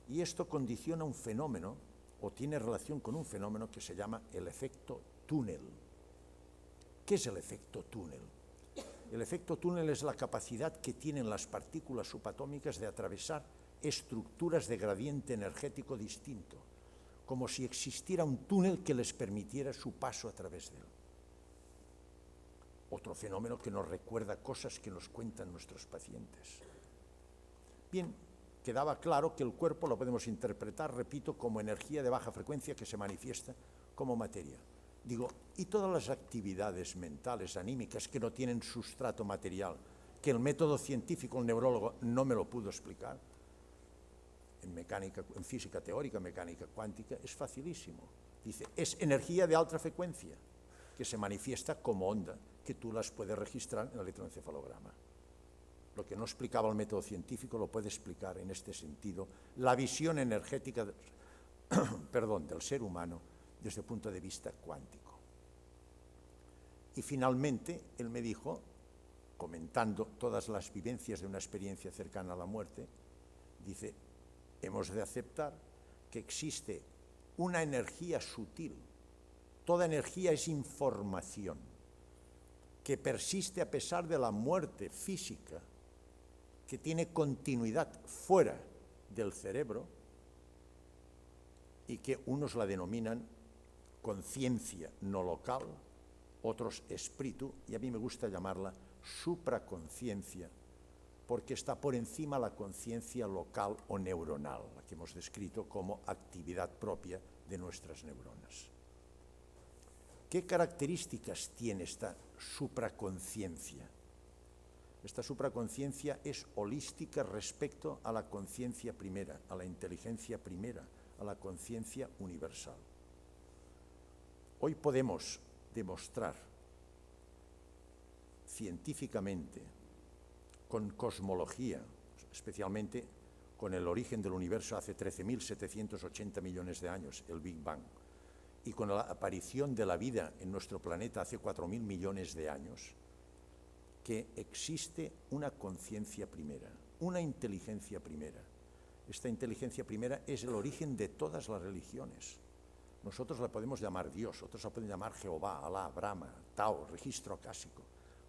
Y esto condiciona un fenómeno, o tiene relación con un fenómeno que se llama el efecto túnel. ¿Qué es el efecto túnel? El efecto túnel es la capacidad que tienen las partículas subatómicas de atravesar estructuras de gradiente energético distinto, como si existiera un túnel que les permitiera su paso a través de él. Otro fenómeno que nos recuerda cosas que nos cuentan nuestros pacientes. Bien, quedaba claro que el cuerpo lo podemos interpretar, repito, como energía de baja frecuencia que se manifiesta como materia. Digo, ¿y todas las actividades mentales, anímicas, que no tienen sustrato material, que el método científico, el neurólogo, no me lo pudo explicar? En física teórica, mecánica cuántica, es facilísimo. Dice, es energía de alta frecuencia que se manifiesta como onda, que tú las puedes registrar en el electroencefalograma. Lo que no explicaba el método científico lo puede explicar en este sentido la visión energética del ser humano desde el punto de vista cuántico. Y finalmente, él me dijo, comentando todas las vivencias de una experiencia cercana a la muerte, dice, hemos de aceptar que existe una energía sutil. Toda energía es información que persiste a pesar de la muerte física, que tiene continuidad fuera del cerebro y que unos la denominan conciencia no local, otros espíritu, y a mí me gusta llamarla supraconciencia, porque está por encima la conciencia local o neuronal, la que hemos descrito como actividad propia de nuestras neuronas. ¿Qué características tiene esta supraconciencia? Esta supraconciencia es holística respecto a la conciencia primera, a la inteligencia primera, a la conciencia universal. Hoy podemos demostrar científicamente, con cosmología, especialmente con el origen del universo hace 13.780 millones de años, el Big Bang, y con la aparición de la vida en nuestro planeta hace 4.000 millones de años, que existe una conciencia primera, una inteligencia primera. Esta inteligencia primera es el origen de todas las religiones. Nosotros la podemos llamar Dios, otros la pueden llamar Jehová, Alá, Brahma, Tao, registro acásico.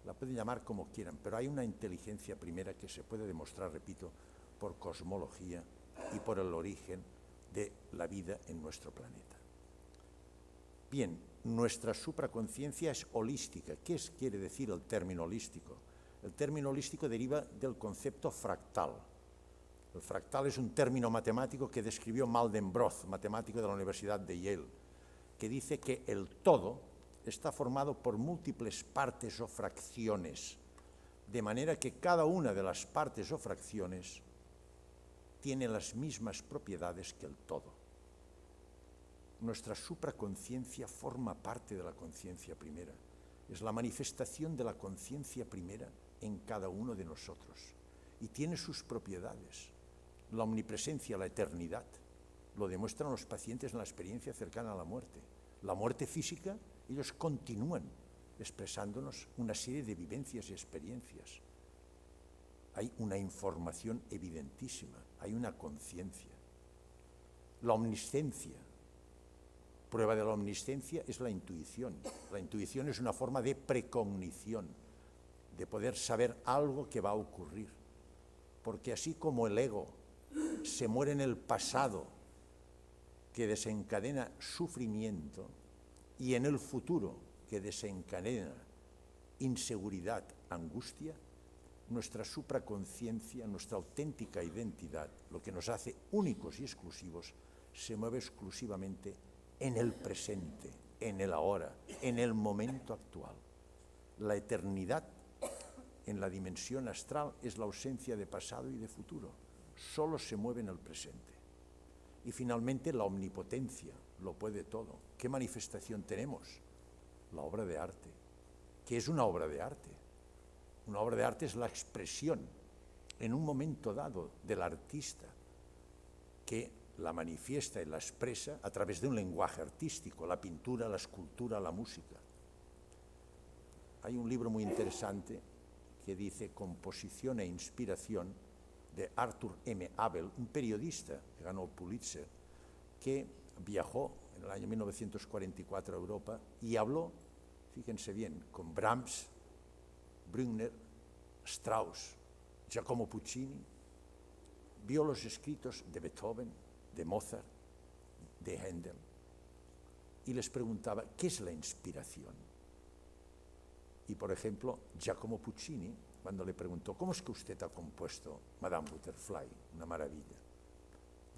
La pueden llamar como quieran, pero hay una inteligencia primera que se puede demostrar, repito, por cosmología y por el origen de la vida en nuestro planeta. Bien, nuestra supraconciencia es holística. ¿Qué quiere decir el término holístico? El término holístico deriva del concepto fractal. El fractal es un término matemático que describió Maldenbroth, matemático de la Universidad de Yale, que dice que el todo está formado por múltiples partes o fracciones, de manera que cada una de las partes o fracciones tiene las mismas propiedades que el todo. Nuestra supraconciencia forma parte de la conciencia primera. Es la manifestación de la conciencia primera en cada uno de nosotros y tiene sus propiedades. La omnipresencia, la eternidad, lo demuestran los pacientes en la experiencia cercana a la muerte. La muerte física, ellos continúan expresándonos una serie de vivencias y experiencias. Hay una información evidentísima, hay una conciencia. La omnisciencia, prueba de la omnisciencia es la intuición. La intuición es una forma de precognición, de poder saber algo que va a ocurrir. Porque así como el ego se muere en el pasado, que desencadena sufrimiento, y en el futuro, que desencadena inseguridad, angustia, nuestra supraconciencia, nuestra auténtica identidad, lo que nos hace únicos y exclusivos, se mueve exclusivamente en el presente, en el ahora, en el momento actual. La eternidad en la dimensión astral es la ausencia de pasado y de futuro. Solo se mueve en el presente. Y finalmente la omnipotencia, lo puede todo. ¿Qué manifestación tenemos? La obra de arte. ¿Qué es una obra de arte? Una obra de arte es la expresión en un momento dado del artista que la manifiesta y la expresa a través de un lenguaje artístico, la pintura, la escultura, la música. Hay un libro muy interesante que dice Composición e Inspiración, de Arthur M. Abel, un periodista que ganó el Pulitzer, que viajó en el año 1944 a Europa y habló, fíjense bien, con Brahms, Bruckner, Strauss, Giacomo Puccini, vio los escritos de Beethoven, de Mozart, de Händel, y les preguntaba, ¿qué es la inspiración? Y, por ejemplo, Giacomo Puccini, cuando le preguntó, ¿cómo es que usted ha compuesto Madame Butterfly? Una maravilla.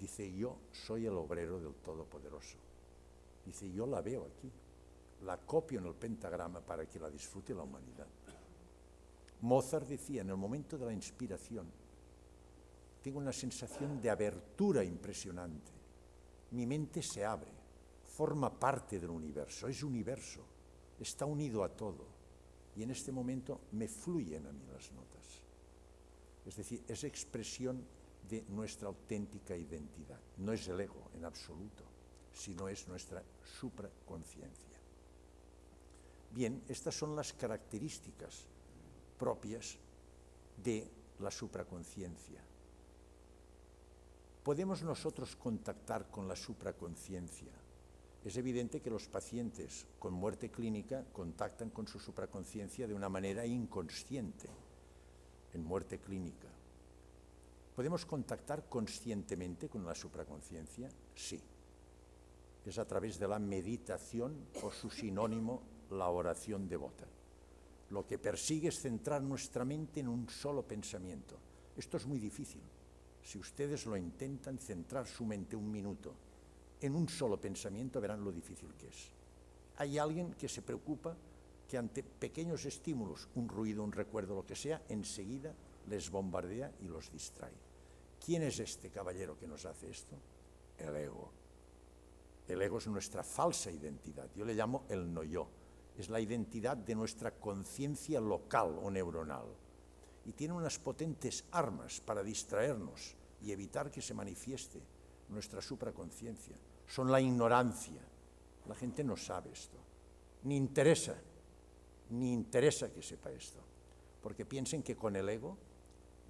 Dice, yo soy el obrero del Todopoderoso. Dice, yo la veo aquí, la copio en el pentagrama para que la disfrute la humanidad. Mozart decía, en el momento de la inspiración, tengo una sensación de abertura impresionante. Mi mente se abre, forma parte del universo, es universo, está unido a todo. Y en este momento me fluyen a mí las notas. Es decir, es expresión de nuestra auténtica identidad. No es el ego en absoluto, sino es nuestra supraconciencia. Bien, estas son las características propias de la supraconciencia. ¿Podemos nosotros contactar con la supraconciencia? Es evidente que los pacientes con muerte clínica contactan con su supraconciencia de una manera inconsciente en muerte clínica. ¿Podemos contactar conscientemente con la supraconciencia? Sí. Es a través de la meditación o su sinónimo, la oración devota. Lo que persigue es centrar nuestra mente en un solo pensamiento. Esto es muy difícil. Si ustedes lo intentan, centrar su mente un minuto en un solo pensamiento, verán lo difícil que es. Hay alguien que se preocupa que ante pequeños estímulos, un ruido, un recuerdo, lo que sea, enseguida les bombardea y los distrae. ¿Quién es este caballero que nos hace esto? El ego. El ego es nuestra falsa identidad. Yo le llamo el no-yo. Es la identidad de nuestra conciencia local o neuronal. Y tiene unas potentes armas para distraernos y evitar que se manifieste nuestra supraconciencia. Son la ignorancia. La gente no sabe esto. Ni interesa que sepa esto. Porque piensen que con el ego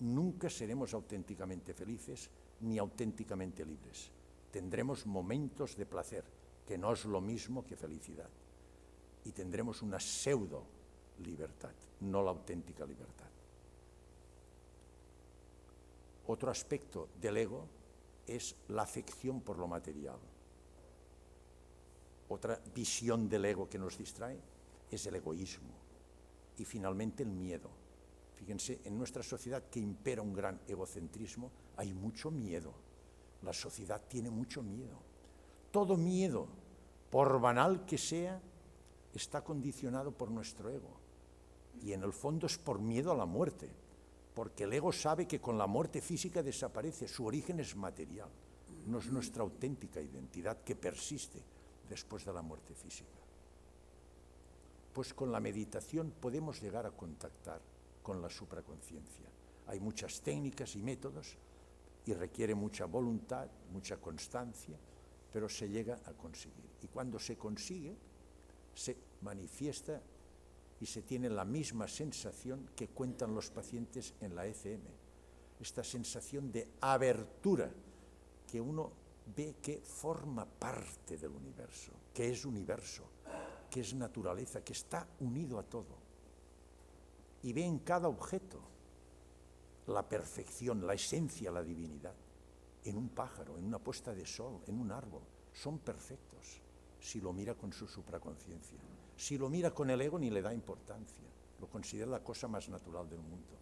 nunca seremos auténticamente felices ni auténticamente libres. Tendremos momentos de placer, que no es lo mismo que felicidad. Y tendremos una pseudo libertad, no la auténtica libertad. Otro aspecto del ego es la afección por lo material. Otra visión del ego que nos distrae es el egoísmo. Y finalmente el miedo. Fíjense, en nuestra sociedad que impera un gran egocentrismo, hay mucho miedo. La sociedad tiene mucho miedo. Todo miedo, por banal que sea, está condicionado por nuestro ego. Y en el fondo es por miedo a la muerte. porque el ego sabe que con la muerte física desaparece, su origen es material, no es nuestra auténtica identidad que persiste después de la muerte física. Pues con la meditación podemos llegar a contactar con la supraconciencia. Hay muchas técnicas y métodos y requiere mucha voluntad, mucha constancia, pero se llega a conseguir. Y cuando se consigue, se manifiesta y se tiene la misma sensación que cuentan los pacientes en la ECM. Esta sensación de abertura, que uno ve que forma parte del universo, que es universo, que es naturaleza, que está unido a todo. Y ve en cada objeto la perfección, la esencia, la divinidad. En un pájaro, en una puesta de sol, en un árbol. Son perfectos si lo mira con su supraconciencia. Si lo mira con el ego ni le da importancia. Lo considera la cosa más natural del mundo.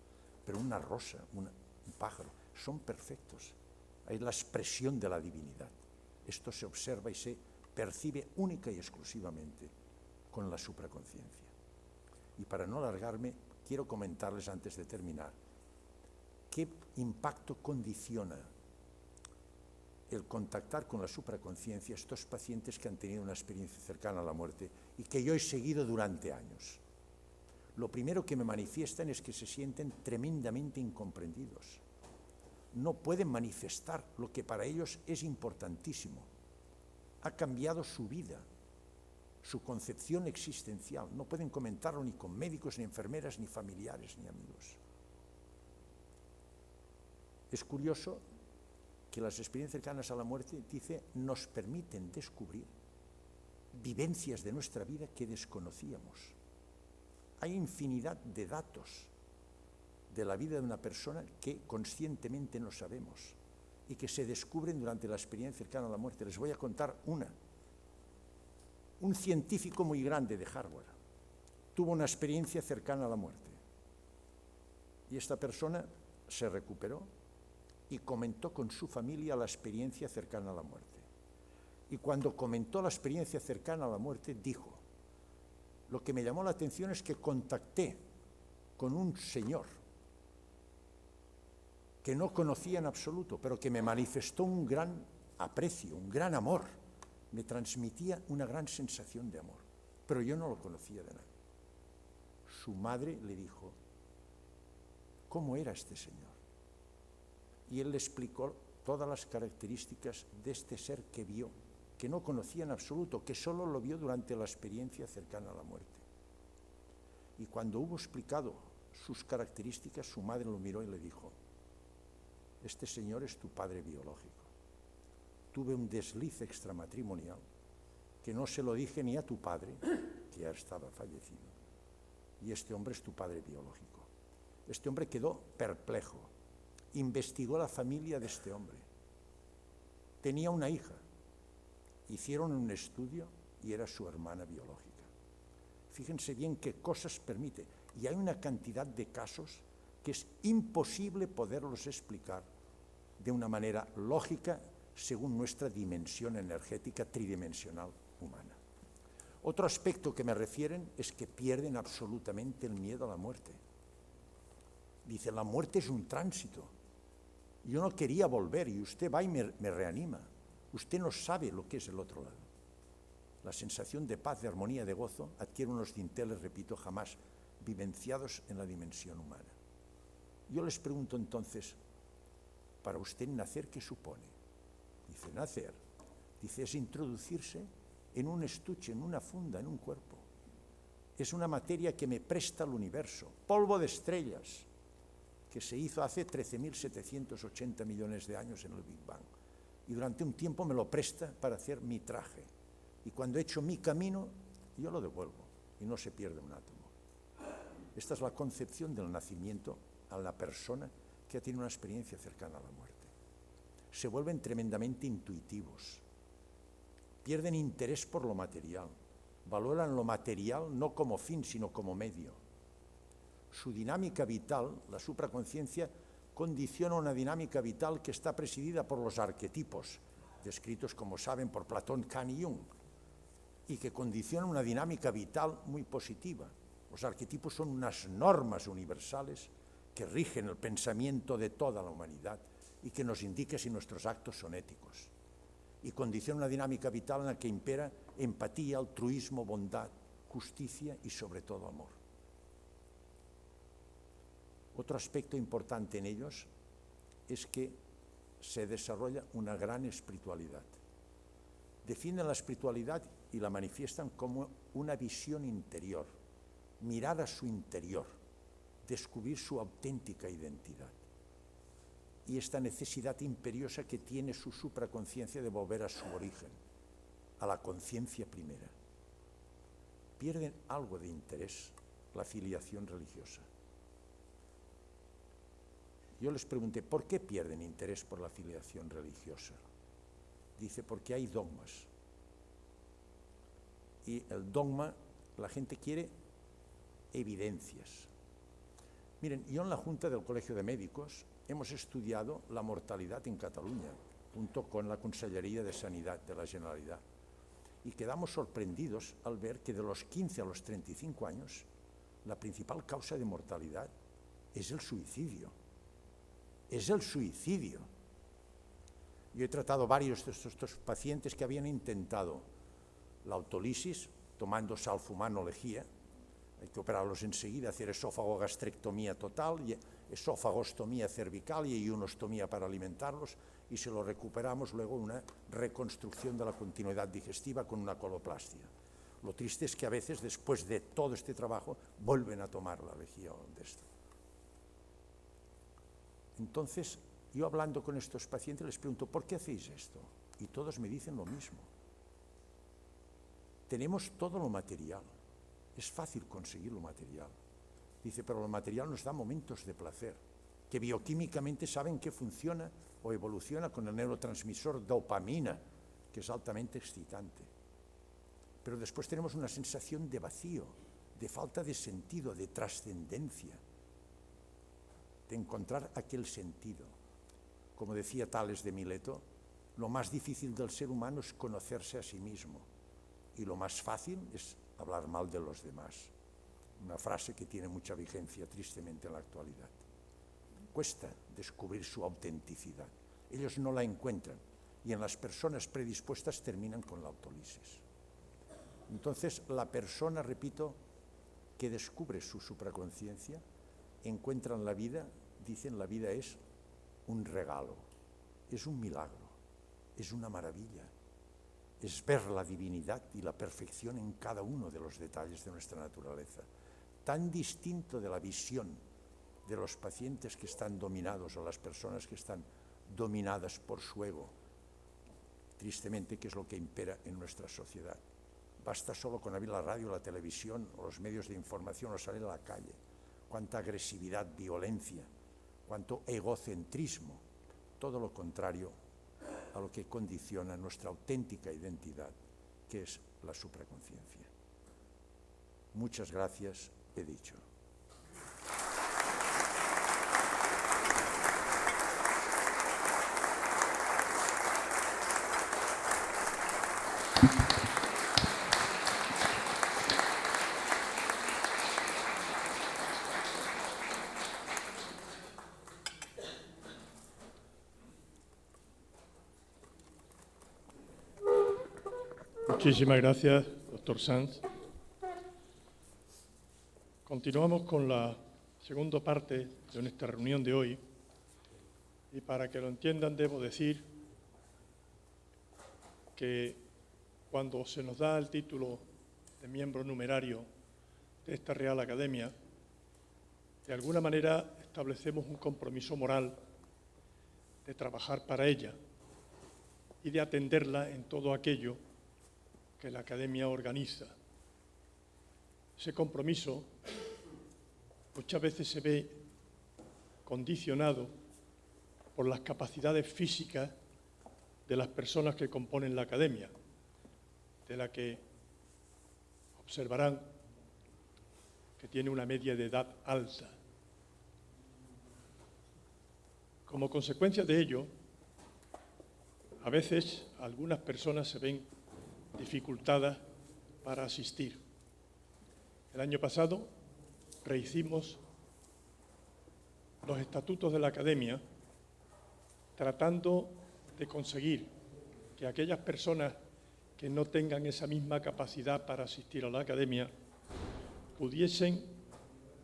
Pero una rosa, un pájaro, son perfectos. Es la expresión de la divinidad. Esto se observa y se percibe única y exclusivamente con la supraconciencia. Y para no alargarme, quiero comentarles antes de terminar qué impacto condiciona el contactar con la supraconciencia a estos pacientes que han tenido una experiencia cercana a la muerte y que yo he seguido durante años. Lo primero que me manifiestan es que se sienten tremendamente incomprendidos. No pueden manifestar lo que para ellos es importantísimo. Ha cambiado su vida, su concepción existencial. No pueden comentarlo ni con médicos, ni enfermeras, ni familiares, ni amigos. Es curioso que las experiencias cercanas a la muerte, dice, nos permiten descubrir vivencias de nuestra vida que desconocíamos. Hay infinidad de datos de la vida de una persona que conscientemente no sabemos y que se descubren durante la experiencia cercana a la muerte. Les voy a contar una. Un científico muy grande de Harvard tuvo una experiencia cercana a la muerte y esta persona se recuperó y comentó con su familia la experiencia cercana a la muerte. Y cuando comentó la experiencia cercana a la muerte, dijo, lo que me llamó la atención es que contacté con un señor que no conocía en absoluto, pero que me manifestó un gran aprecio, un gran amor. Me transmitía una gran sensación de amor, pero yo no lo conocía de nada. Su madre le dijo, ¿cómo era este señor? Y él le explicó todas las características de este ser que vio, que no conocía en absoluto, que solo lo vio durante la experiencia cercana a la muerte. Y cuando hubo explicado sus características, su madre lo miró y le dijo, este señor es tu padre biológico. Tuve un desliz extramatrimonial que no se lo dije ni a tu padre, que ya estaba fallecido, y este hombre es tu padre biológico. Este hombre quedó perplejo. Investigó la familia de este hombre. Tenía una hija. Hicieron un estudio y era su hermana biológica. Fíjense bien qué cosas permite. Y hay una cantidad de casos que es imposible poderlos explicar de una manera lógica según nuestra dimensión energética tridimensional humana. Otro aspecto que me refieren es que pierden absolutamente el miedo a la muerte. Dice, la muerte es un tránsito. Yo no quería volver y usted va y me reanima. Usted no sabe lo que es el otro lado. La sensación de paz, de armonía, de gozo adquiere unos dinteles, repito, jamás vivenciados en la dimensión humana. Yo les pregunto entonces, para usted nacer, ¿qué supone? Dice, nacer, dice, es introducirse en un estuche, en una funda, en un cuerpo. Es una materia que me presta el universo, polvo de estrellas, que se hizo hace 13.780 millones de años en el Big Bang. Y durante un tiempo me lo presta para hacer mi traje. Y cuando he hecho mi camino, yo lo devuelvo y no se pierde un átomo. Esta es la concepción del nacimiento a la persona que ha tenido una experiencia cercana a la muerte. Se vuelven tremendamente intuitivos. Pierden interés por lo material. Valoran lo material no como fin, sino como medio. Su dinámica vital, la supraconciencia, condiciona una dinámica vital que está presidida por los arquetipos, descritos, como saben, por Platón, Kant y Jung, y que condiciona una dinámica vital muy positiva. Los arquetipos son unas normas universales que rigen el pensamiento de toda la humanidad y que nos indique si nuestros actos son éticos. Y condiciona una dinámica vital en la que impera empatía, altruismo, bondad, justicia y sobre todo amor. Otro aspecto importante en ellos es que se desarrolla una gran espiritualidad. Defienden la espiritualidad y la manifiestan como una visión interior, mirar a su interior, descubrir su auténtica identidad. Y esta necesidad imperiosa que tiene su supraconciencia de volver a su origen, a la conciencia primera. Pierden algo de interés la filiación religiosa. Yo les pregunté, ¿por qué pierden interés por la filiación religiosa? Dice, porque hay dogmas. Y el dogma, la gente quiere evidencias. Miren, yo en la Junta del Colegio de Médicos hemos estudiado la mortalidad en Cataluña, junto con la Consellería de Sanidad de la Generalitat. Y quedamos sorprendidos al ver que de los 15 a los 35 años, la principal causa de mortalidad es el suicidio. Es el suicidio. Yo he tratado varios de estos pacientes que habían intentado la autólisis, tomando salfumano lejía. Hay que operarlos enseguida, hacer esófago-gastrectomía total, y esófagostomía cervical y ionostomía para alimentarlos, y se lo recuperamos luego una reconstrucción de la continuidad digestiva con una coloplastia. Lo triste es que a veces, después de todo este trabajo, vuelven a tomar la lejía de esto. Entonces, yo hablando con estos pacientes les pregunto, ¿por qué hacéis esto? Y todos me dicen lo mismo. Tenemos todo lo material. Es fácil conseguir lo material. Dice, pero lo material nos da momentos de placer, que bioquímicamente saben que funciona o evoluciona con el neurotransmisor dopamina, que es altamente excitante. Pero después tenemos una sensación de vacío, de falta de sentido, de trascendencia, de encontrar aquel sentido. Como decía Tales de Mileto, lo más difícil del ser humano es conocerse a sí mismo y lo más fácil es hablar mal de los demás. Una frase que tiene mucha vigencia tristemente en la actualidad. Cuesta descubrir su autenticidad. Ellos no la encuentran y en las personas predispuestas terminan con la autólisis. Entonces la persona, repito, que descubre su supraconciencia, encuentra en la vida, dicen, la vida es un regalo, es un milagro, es una maravilla, es ver la divinidad y la perfección en cada uno de los detalles de nuestra naturaleza, tan distinto de la visión de los pacientes que están dominados o las personas que están dominadas por su ego, tristemente, que es lo que impera en nuestra sociedad. Basta solo con abrir la radio, la televisión o los medios de información o salir a la calle. Cuánta agresividad, violencia, cuánto egocentrismo, todo lo contrario a lo que condiciona nuestra auténtica identidad, que es la supraconciencia. Muchas gracias, he dicho.
Muchísimas gracias, doctor Sanz. Continuamos con la segunda parte de nuestra reunión de hoy y para que lo entiendan debo decir que cuando se nos da el título de miembro numerario de esta Real Academia, de alguna manera establecemos un compromiso moral de trabajar para ella y de atenderla en todo aquello que la Academia organiza. Ese compromiso muchas veces se ve condicionado por las capacidades físicas de las personas que componen la Academia, de la que observarán que tiene una media de edad alta. Como consecuencia de ello, a veces algunas personas se ven dificultadas para asistir. El año pasado rehicimos los estatutos de la Academia, tratando de conseguir que aquellas personas que no tengan esa misma capacidad para asistir a la Academia pudiesen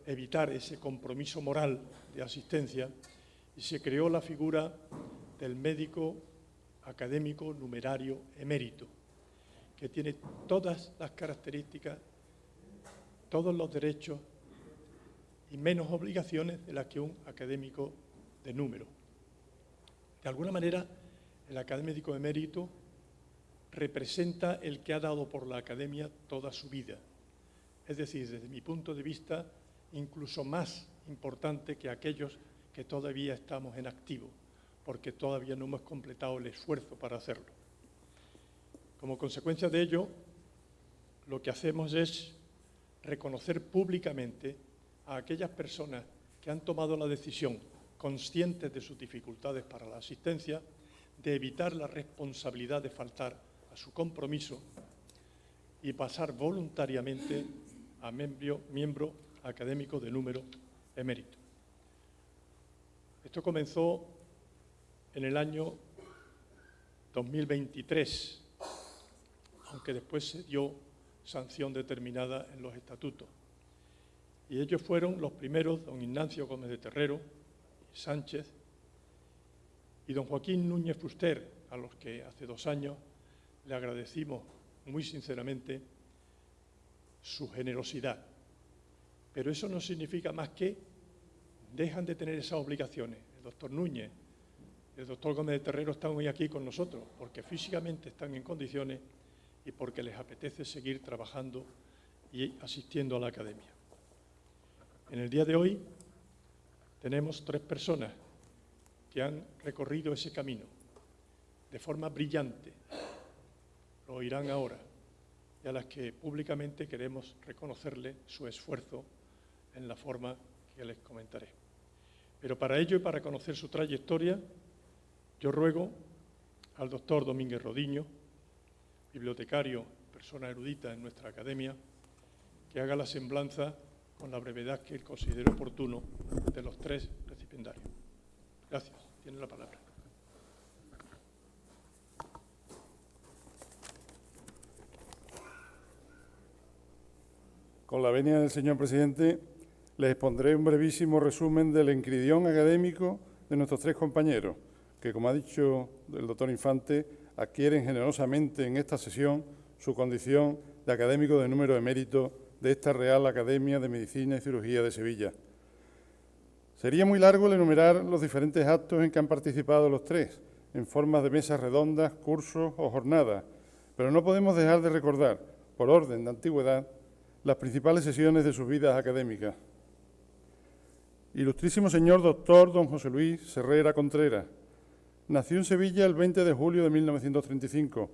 evitar ese compromiso moral de asistencia, y se creó la figura del médico académico numerario emérito, que tiene todas las características, todos los derechos y menos obligaciones de las que un académico de número. De alguna manera, el académico emérito representa el que ha dado por la Academia toda su vida. Es decir, desde mi punto de vista, incluso más importante que aquellos que todavía estamos en activo, porque todavía no hemos completado el esfuerzo para hacerlo. Como consecuencia de ello, lo que hacemos es reconocer públicamente a aquellas personas que han tomado la decisión, conscientes de sus dificultades para la asistencia, de evitar la responsabilidad de faltar a su compromiso y pasar voluntariamente a miembro académico de número emérito. Esto comenzó en el año 2023, aunque después se dio sanción determinada en los estatutos. Y ellos fueron los primeros, don Ignacio Gómez de Terrero y Sánchez, y don Joaquín Núñez Fuster, a los que hace 2 años le agradecimos muy sinceramente su generosidad. Pero eso no significa más que dejan de tener esas obligaciones. El doctor Núñez, el doctor Gómez de Terrero están hoy aquí con nosotros porque físicamente están en condiciones y porque les apetece seguir trabajando y asistiendo a la Academia. En el día de hoy tenemos 3 personas que han recorrido ese camino de forma brillante, lo oirán ahora, y a las que públicamente queremos reconocerle su esfuerzo en la forma que les comentaré. Pero para ello y para conocer su trayectoria, yo ruego al doctor Domínguez Rodiño, bibliotecario, persona erudita en nuestra Academia, que haga la semblanza con la brevedad que él considere oportuno de los 3 recipiendarios. Gracias. Tiene la palabra.
Con la venia del señor presidente, les expondré un brevísimo resumen del encridión académico de nuestros 3 compañeros, que, como ha dicho el doctor Infante, adquieren generosamente en esta sesión su condición de académico de número emérito de esta Real Academia de Medicina y Cirugía de Sevilla. Sería muy largo el enumerar los diferentes actos en que han participado los 3, en formas de mesas redondas, cursos o jornadas, pero no podemos dejar de recordar, por orden de antigüedad, las principales sesiones de sus vidas académicas. Ilustrísimo señor doctor don José Luis Herrera Contreras. Nació en Sevilla el 20 de julio de 1935.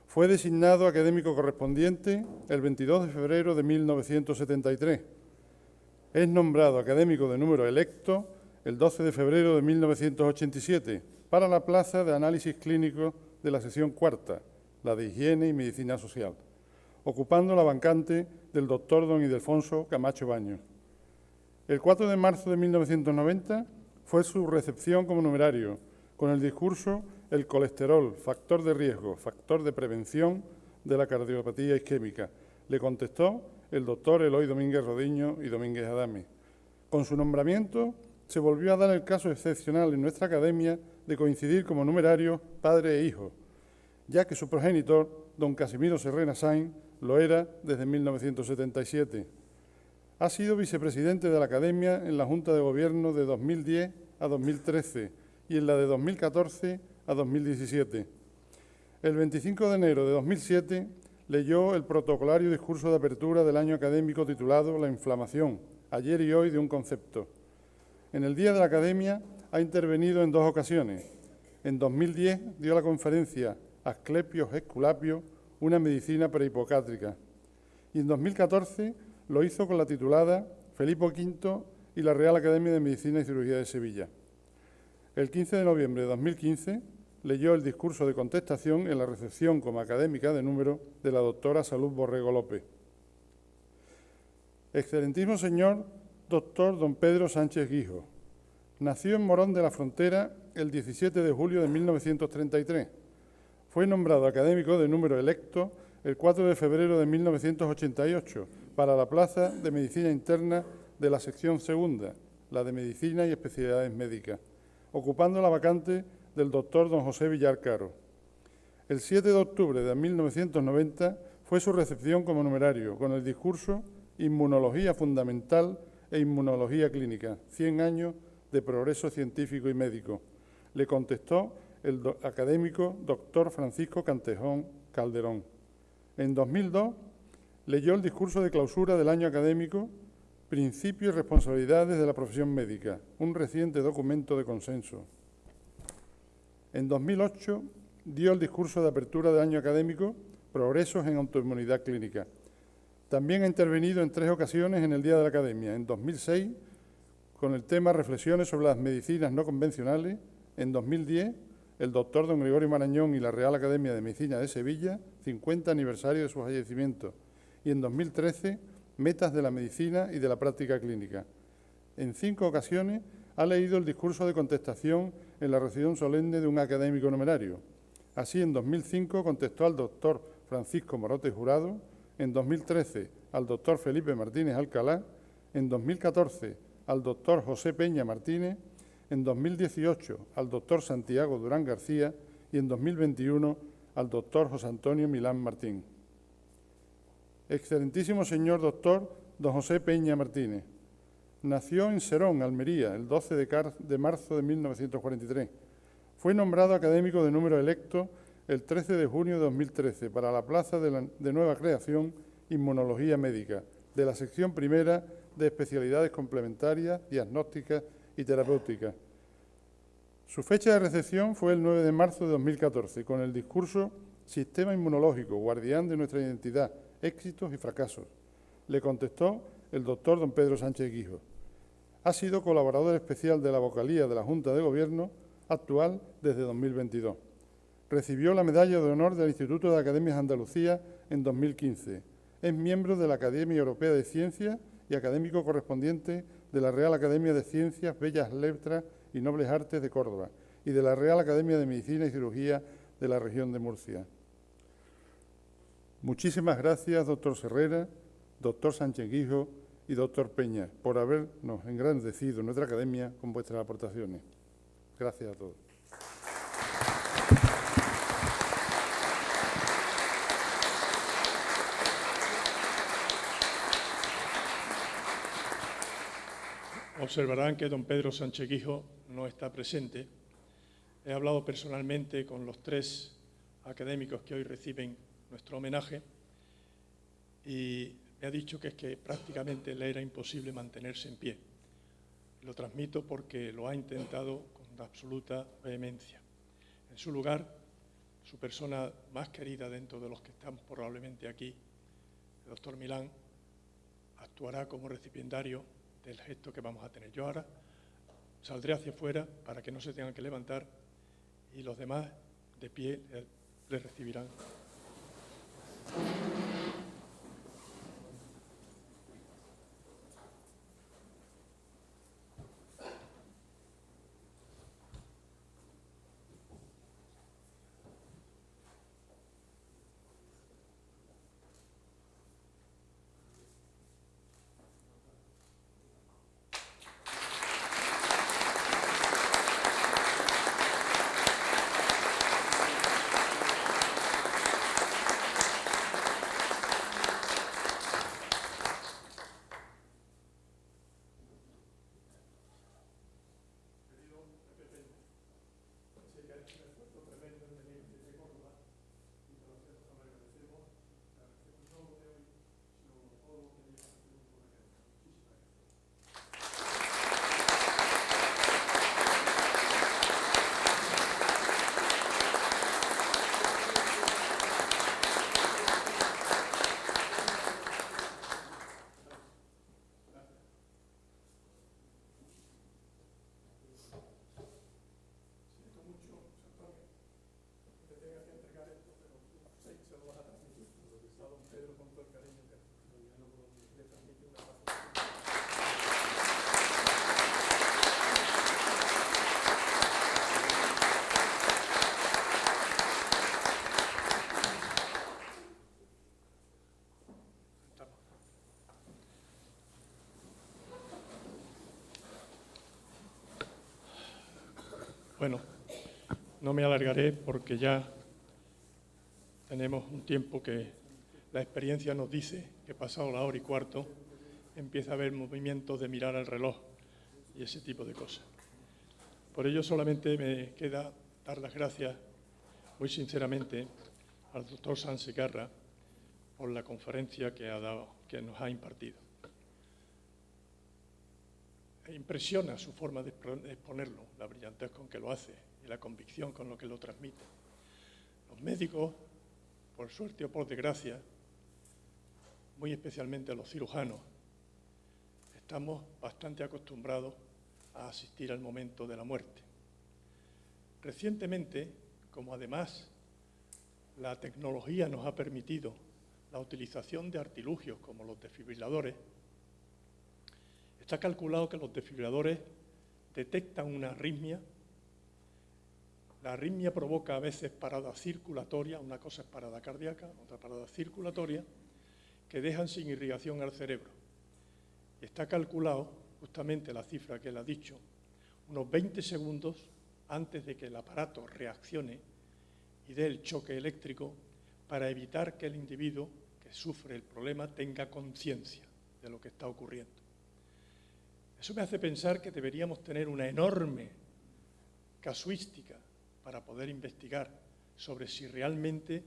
Fue designado académico correspondiente el 22 de febrero de 1973. Es nombrado académico de número electo el 12 de febrero de 1987 para la plaza de análisis clínico de la sección 4ª, la de Higiene y Medicina Social, ocupando la vacante del doctor don Ildefonso Camacho Baños. El 4 de marzo de 1990 fue su recepción como numerario, con el discurso «El colesterol, factor de riesgo, factor de prevención de la cardiopatía isquémica», le contestó el doctor Eloy Domínguez Rodiño y Domínguez Adame. Con su nombramiento se volvió a dar el caso excepcional en nuestra Academia de coincidir como numerarios padre e hijo, ya que su progenitor, don Casimiro Serrena Sainz, lo era desde 1977. Ha sido vicepresidente de la Academia en la Junta de Gobierno de 2010 a 2013 y en la de 2014 a 2017. El 25 de enero de 2007 leyó el protocolario discurso de apertura del año académico titulado La inflamación, ayer y hoy de un concepto. En el Día de la Academia ha intervenido en 2 ocasiones. En 2010 dio la conferencia Asclepios Esculapios, una medicina prehipocátrica. Y en 2014 lo hizo con la titulada Felipe V y la Real Academia de Medicina y Cirugía de Sevilla. El 15 de noviembre de 2015 leyó el discurso de contestación en la recepción como académica de número de la doctora Salud Borrego López. Excelentísimo señor doctor don Pedro Sánchez Guijo, Nació en Morón de la Frontera el 17 de julio de 1933. Fue nombrado académico de número electo el 4 de febrero de 1988 para la plaza de Medicina Interna de la sección segunda, la de Medicina y Especialidades Médicas, ocupando la vacante del doctor don José Villar Caro. El 7 de octubre de 1990 fue su recepción como numerario, con el discurso Inmunología Fundamental e Inmunología Clínica, 100 años de progreso científico y médico. Le contestó el académico doctor Francisco Cantejón Calderón. En 2002 leyó el discurso de clausura del año académico Principios y responsabilidades de la profesión médica, un reciente documento de consenso. En 2008 dio el discurso de apertura del año académico Progresos en autoinmunidad clínica. También ha intervenido en 3 ocasiones en el Día de la Academia, en 2006 con el tema Reflexiones sobre las medicinas no convencionales, en 2010 el doctor don Gregorio Marañón y la Real Academia de Medicina de Sevilla, 50 aniversario de su fallecimiento, y en 2013 Metas de la medicina y de la práctica clínica. En 5 ocasiones ha leído el discurso de contestación en la recepción solemne de un académico numerario. Así, en 2005 contestó al doctor Francisco Morote Jurado, en 2013 al doctor Felipe Martínez Alcalá, en 2014 al doctor José Peña Martínez, en 2018 al doctor Santiago Durán García y en 2021 al doctor José Antonio Milán Martín. Excelentísimo señor doctor don José Peña Martínez. Nació en Serón, Almería, el 12 de marzo de 1943. Fue nombrado académico de número electo el 13 de junio de 2013 para la plaza de nueva creación Inmunología Médica, de la sección primera de especialidades complementarias, diagnósticas y terapéuticas. Su fecha de recepción fue el 9 de marzo de 2014, con el discurso Sistema Inmunológico, guardián de nuestra identidad, éxitos y fracasos. Le contestó el doctor don Pedro Sánchez Guijo. Ha sido colaborador especial de la vocalía de la Junta de Gobierno actual desde 2022. Recibió la Medalla de Honor del Instituto de Academias de Andalucía en 2015. Es miembro de la Academia Europea de Ciencias y académico correspondiente de la Real Academia de Ciencias, Bellas Letras y Nobles Artes de Córdoba y de la Real Academia de Medicina y Cirugía de la región de Murcia. Muchísimas gracias, doctor Serrera, doctor Sánchez Guijo y doctor Peña, por habernos engrandecido en nuestra academia con vuestras aportaciones. Gracias a todos.
Observarán que don Pedro Sánchez Guijo no está presente. He hablado personalmente con los 3 académicos que hoy reciben nuestro homenaje y me ha dicho que es que prácticamente le era imposible mantenerse en pie. Lo transmito porque lo ha intentado con absoluta vehemencia. En su lugar, su persona más querida dentro de los que están probablemente aquí, el doctor Milán, actuará como recipiendario del gesto que vamos a tener. Yo ahora saldré hacia afuera para que no se tengan que levantar y los demás de pie le recibirán. Bueno, no me alargaré porque ya tenemos un tiempo que la experiencia nos dice que pasado la 1:15 empieza a haber movimientos de mirar al reloj y ese tipo de cosas. Por ello solamente me queda dar las gracias muy sinceramente al doctor Sansegarra por la conferencia que nos ha impartido. Impresiona su forma de exponerlo, la brillantez con que lo hace y la convicción con lo que lo transmite. Los médicos, por suerte o por desgracia, muy especialmente los cirujanos, estamos bastante acostumbrados a asistir al momento de la muerte. Recientemente, como además la tecnología nos ha permitido la utilización de artilugios como los desfibriladores, está calculado que los desfibriladores detectan una arritmia. La arritmia provoca a veces parada circulatoria, una cosa es parada cardíaca, otra parada circulatoria, que dejan sin irrigación al cerebro. Y está calculado, justamente la cifra que él ha dicho, unos 20 segundos antes de que el aparato reaccione y dé el choque eléctrico para evitar que el individuo que sufre el problema tenga conciencia de lo que está ocurriendo. Eso me hace pensar que deberíamos tener una enorme casuística para poder investigar sobre si realmente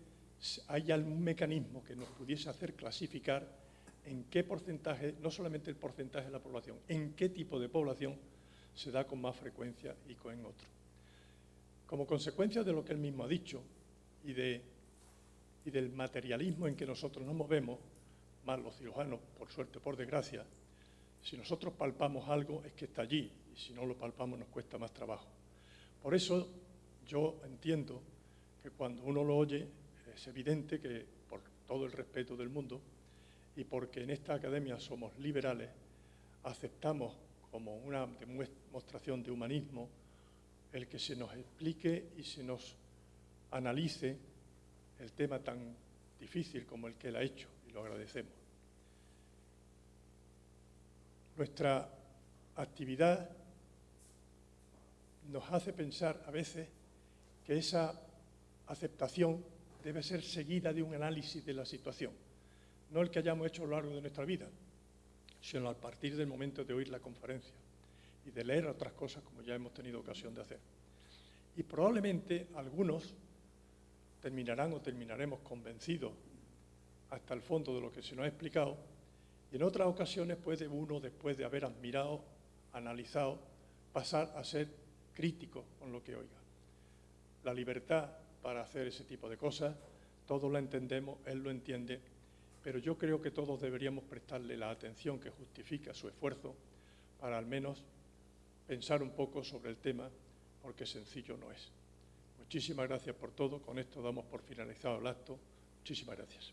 hay algún mecanismo que nos pudiese hacer clasificar en qué porcentaje, no solamente el porcentaje de la población, en qué tipo de población se da con más frecuencia y en otro. Como consecuencia de lo que él mismo ha dicho y del materialismo en que nosotros nos movemos, más los cirujanos, por suerte o por desgracia, si nosotros palpamos algo es que está allí y si no lo palpamos nos cuesta más trabajo. Por eso yo entiendo que cuando uno lo oye es evidente que, por todo el respeto del mundo y porque en esta academia somos liberales, aceptamos como una demostración de humanismo el que se nos explique y se nos analice el tema tan difícil como el que él ha hecho, y lo agradecemos. Nuestra actividad nos hace pensar a veces que esa aceptación debe ser seguida de un análisis de la situación, no el que hayamos hecho a lo largo de nuestra vida, sino a partir del momento de oír la conferencia y de leer otras cosas como ya hemos tenido ocasión de hacer. Y probablemente algunos terminaremos convencidos hasta el fondo de lo que se nos ha explicado, y en otras ocasiones puede uno, después de haber admirado, analizado, pasar a ser crítico con lo que oiga. La libertad para hacer ese tipo de cosas, todos la entendemos, él lo entiende, pero yo creo que todos deberíamos prestarle la atención que justifica su esfuerzo para al menos pensar un poco sobre el tema, porque sencillo no es. Muchísimas gracias por todo. Con esto damos por finalizado el acto. Muchísimas gracias.